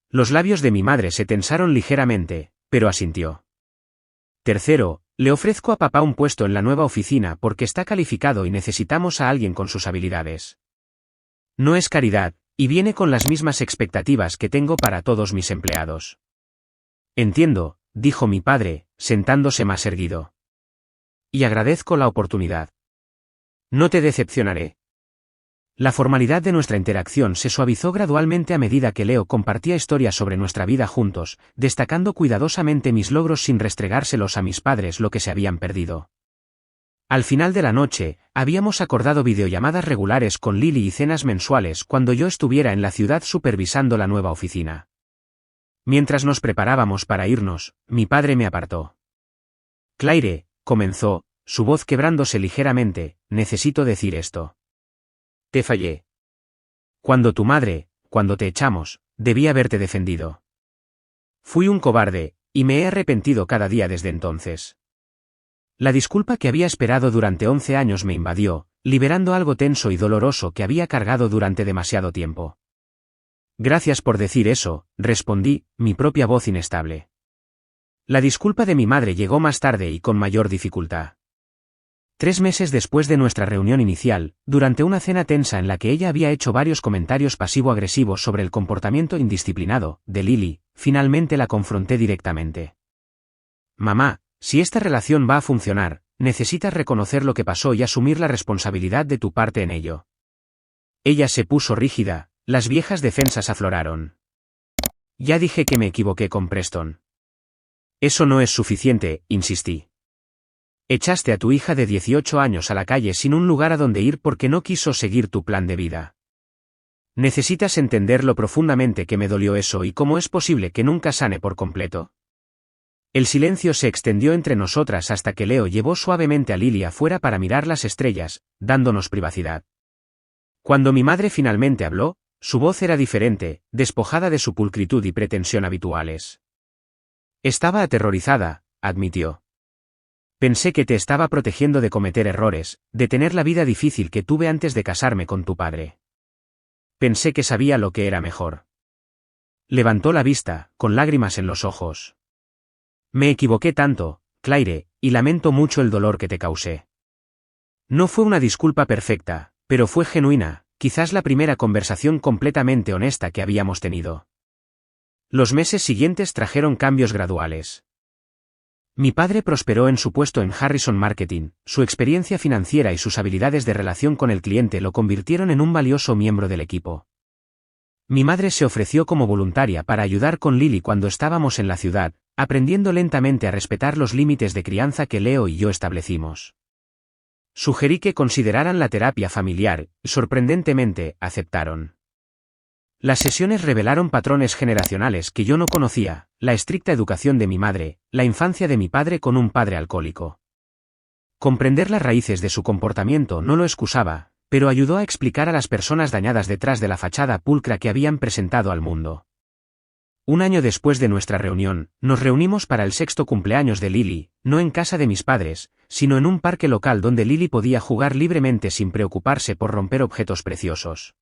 Los labios de mi madre se tensaron ligeramente, pero asintió. Tercero, le ofrezco a papá un puesto en la nueva oficina porque está calificado y necesitamos a alguien con sus habilidades. No es caridad, y viene con las mismas expectativas que tengo para todos mis empleados. Entiendo, dijo mi padre, sentándose más erguido. Y agradezco la oportunidad. No te decepcionaré. La formalidad de nuestra interacción se suavizó gradualmente a medida que Leo compartía historias sobre nuestra vida juntos, destacando cuidadosamente mis logros sin restregárselos a mis padres lo que se habían perdido. Al final de la noche, habíamos acordado videollamadas regulares con Lily y cenas mensuales cuando yo estuviera en la ciudad supervisando la nueva oficina. Mientras nos preparábamos para irnos, mi padre me apartó. Claire, comenzó, su voz quebrándose ligeramente, necesito decir esto. Te fallé. Cuando te echamos, debí haberte defendido. Fui un cobarde, y me he arrepentido cada día desde entonces. La disculpa que había esperado durante 11 años me invadió, liberando algo tenso y doloroso que había cargado durante demasiado tiempo. Gracias por decir eso, respondí, mi propia voz inestable. La disculpa de mi madre llegó más tarde y con mayor dificultad. 3 meses después de nuestra reunión inicial, durante una cena tensa en la que ella había hecho varios comentarios pasivo-agresivos sobre el comportamiento indisciplinado de Lily, finalmente la confronté directamente. Mamá, si esta relación va a funcionar, necesitas reconocer lo que pasó y asumir la responsabilidad de tu parte en ello. Ella se puso rígida, las viejas defensas afloraron. Ya dije que me equivoqué con Preston. Eso no es suficiente, insistí. Echaste a tu hija de 18 años a la calle sin un lugar a donde ir porque no quiso seguir tu plan de vida. Necesitas entender lo profundamente que me dolió eso y cómo es posible que nunca sane por completo. El silencio se extendió entre nosotras hasta que Leo llevó suavemente a Lily afuera para mirar las estrellas, dándonos privacidad. Cuando mi madre finalmente habló, su voz era diferente, despojada de su pulcritud y pretensión habituales. Estaba aterrorizada, admitió. Pensé que te estaba protegiendo de cometer errores, de tener la vida difícil que tuve antes de casarme con tu padre. Pensé que sabía lo que era mejor. Levantó la vista, con lágrimas en los ojos. Me equivoqué tanto, Claire, y lamento mucho el dolor que te causé. No fue una disculpa perfecta, pero fue genuina, quizás la primera conversación completamente honesta que habíamos tenido. Los meses siguientes trajeron cambios graduales. Mi padre prosperó en su puesto en Harrison Marketing, su experiencia financiera y sus habilidades de relación con el cliente lo convirtieron en un valioso miembro del equipo. Mi madre se ofreció como voluntaria para ayudar con Lily cuando estábamos en la ciudad, aprendiendo lentamente a respetar los límites de crianza que Leo y yo establecimos. Sugerí que consideraran la terapia familiar, y sorprendentemente, aceptaron. Las sesiones revelaron patrones generacionales que yo no conocía, la estricta educación de mi madre, la infancia de mi padre con un padre alcohólico. Comprender las raíces de su comportamiento no lo excusaba, pero ayudó a explicar a las personas dañadas detrás de la fachada pulcra que habían presentado al mundo. Un año después de nuestra reunión, nos reunimos para el 6º cumpleaños de Lily, no en casa de mis padres, sino en un parque local donde Lily podía jugar libremente sin preocuparse por romper objetos preciosos.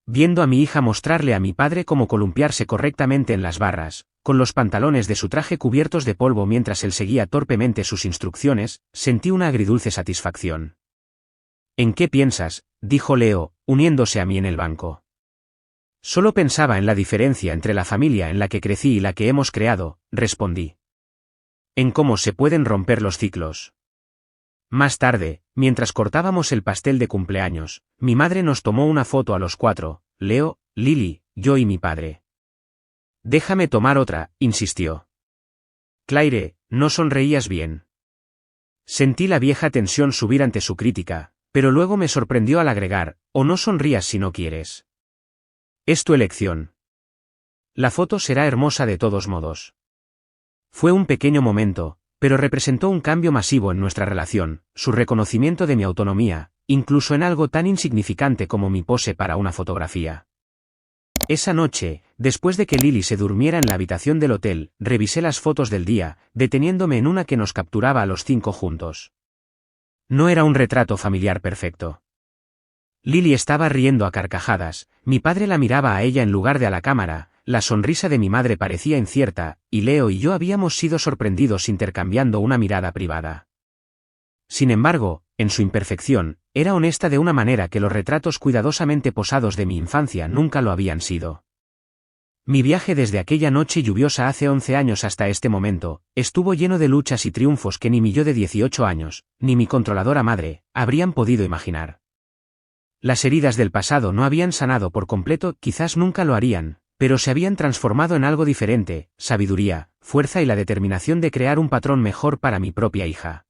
Viendo a mi hija mostrarle a mi padre cómo columpiarse correctamente en las barras, con los pantalones de su traje cubiertos de polvo mientras él seguía torpemente sus instrucciones, sentí una agridulce satisfacción. ¿En qué piensas?, dijo Leo, uniéndose a mí en el banco. Solo pensaba en la diferencia entre la familia en la que crecí y la que hemos creado, respondí. En cómo se pueden romper los ciclos. Más tarde, mientras cortábamos el pastel de cumpleaños, mi madre nos tomó una foto a los 4, Leo, Lily, yo y mi padre. Déjame tomar otra, insistió. Claire, no sonreías bien. Sentí la vieja tensión subir ante su crítica, pero luego me sorprendió al agregar, o no sonrías si no quieres. Es tu elección. La foto será hermosa de todos modos. Fue un pequeño momento, pero representó un cambio masivo en nuestra relación, su reconocimiento de mi autonomía, incluso en algo tan insignificante como mi pose para una fotografía. Esa noche, después de que Lily se durmiera en la habitación del hotel, revisé las fotos del día, deteniéndome en una que nos capturaba a los 5 juntos. No era un retrato familiar perfecto. Lily estaba riendo a carcajadas, mi padre la miraba a ella en lugar de a la cámara, la sonrisa de mi madre parecía incierta, y Leo y yo habíamos sido sorprendidos intercambiando una mirada privada. Sin embargo, en su imperfección, era honesta de una manera que los retratos cuidadosamente posados de mi infancia nunca lo habían sido. Mi viaje desde aquella noche lluviosa hace 11 años hasta este momento, estuvo lleno de luchas y triunfos que ni mi yo de 18 años, ni mi controladora madre, habrían podido imaginar. Las heridas del pasado no habían sanado por completo, quizás nunca lo harían, pero se habían transformado en algo diferente, sabiduría, fuerza y la determinación de crear un patrón mejor para mi propia hija.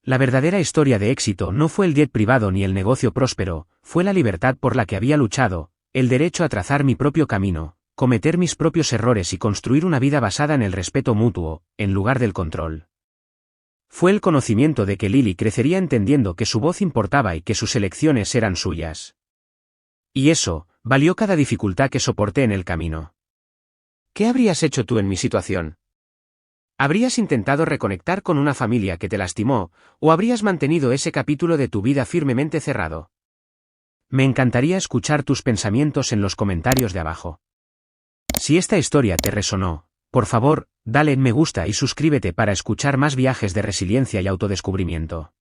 La verdadera historia de éxito no fue el jet privado ni el negocio próspero, fue la libertad por la que había luchado, el derecho a trazar mi propio camino, cometer mis propios errores y construir una vida basada en el respeto mutuo, en lugar del control. Fue el conocimiento de que Lily crecería entendiendo que su voz importaba y que sus elecciones eran suyas. Y eso, valió cada dificultad que soporté en el camino. ¿Qué habrías hecho tú en mi situación? ¿Habrías intentado reconectar con una familia que te lastimó, o habrías mantenido ese capítulo de tu vida firmemente cerrado? Me encantaría escuchar tus pensamientos en los comentarios de abajo. Si esta historia te resonó, por favor, dale me gusta y suscríbete para escuchar más viajes de resiliencia y autodescubrimiento.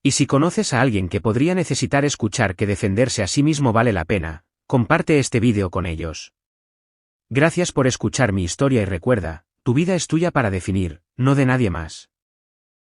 Y si conoces a alguien que podría necesitar escuchar que defenderse a sí mismo vale la pena, comparte este vídeo con ellos. Gracias por escuchar mi historia y recuerda, tu vida es tuya para definir, no de nadie más.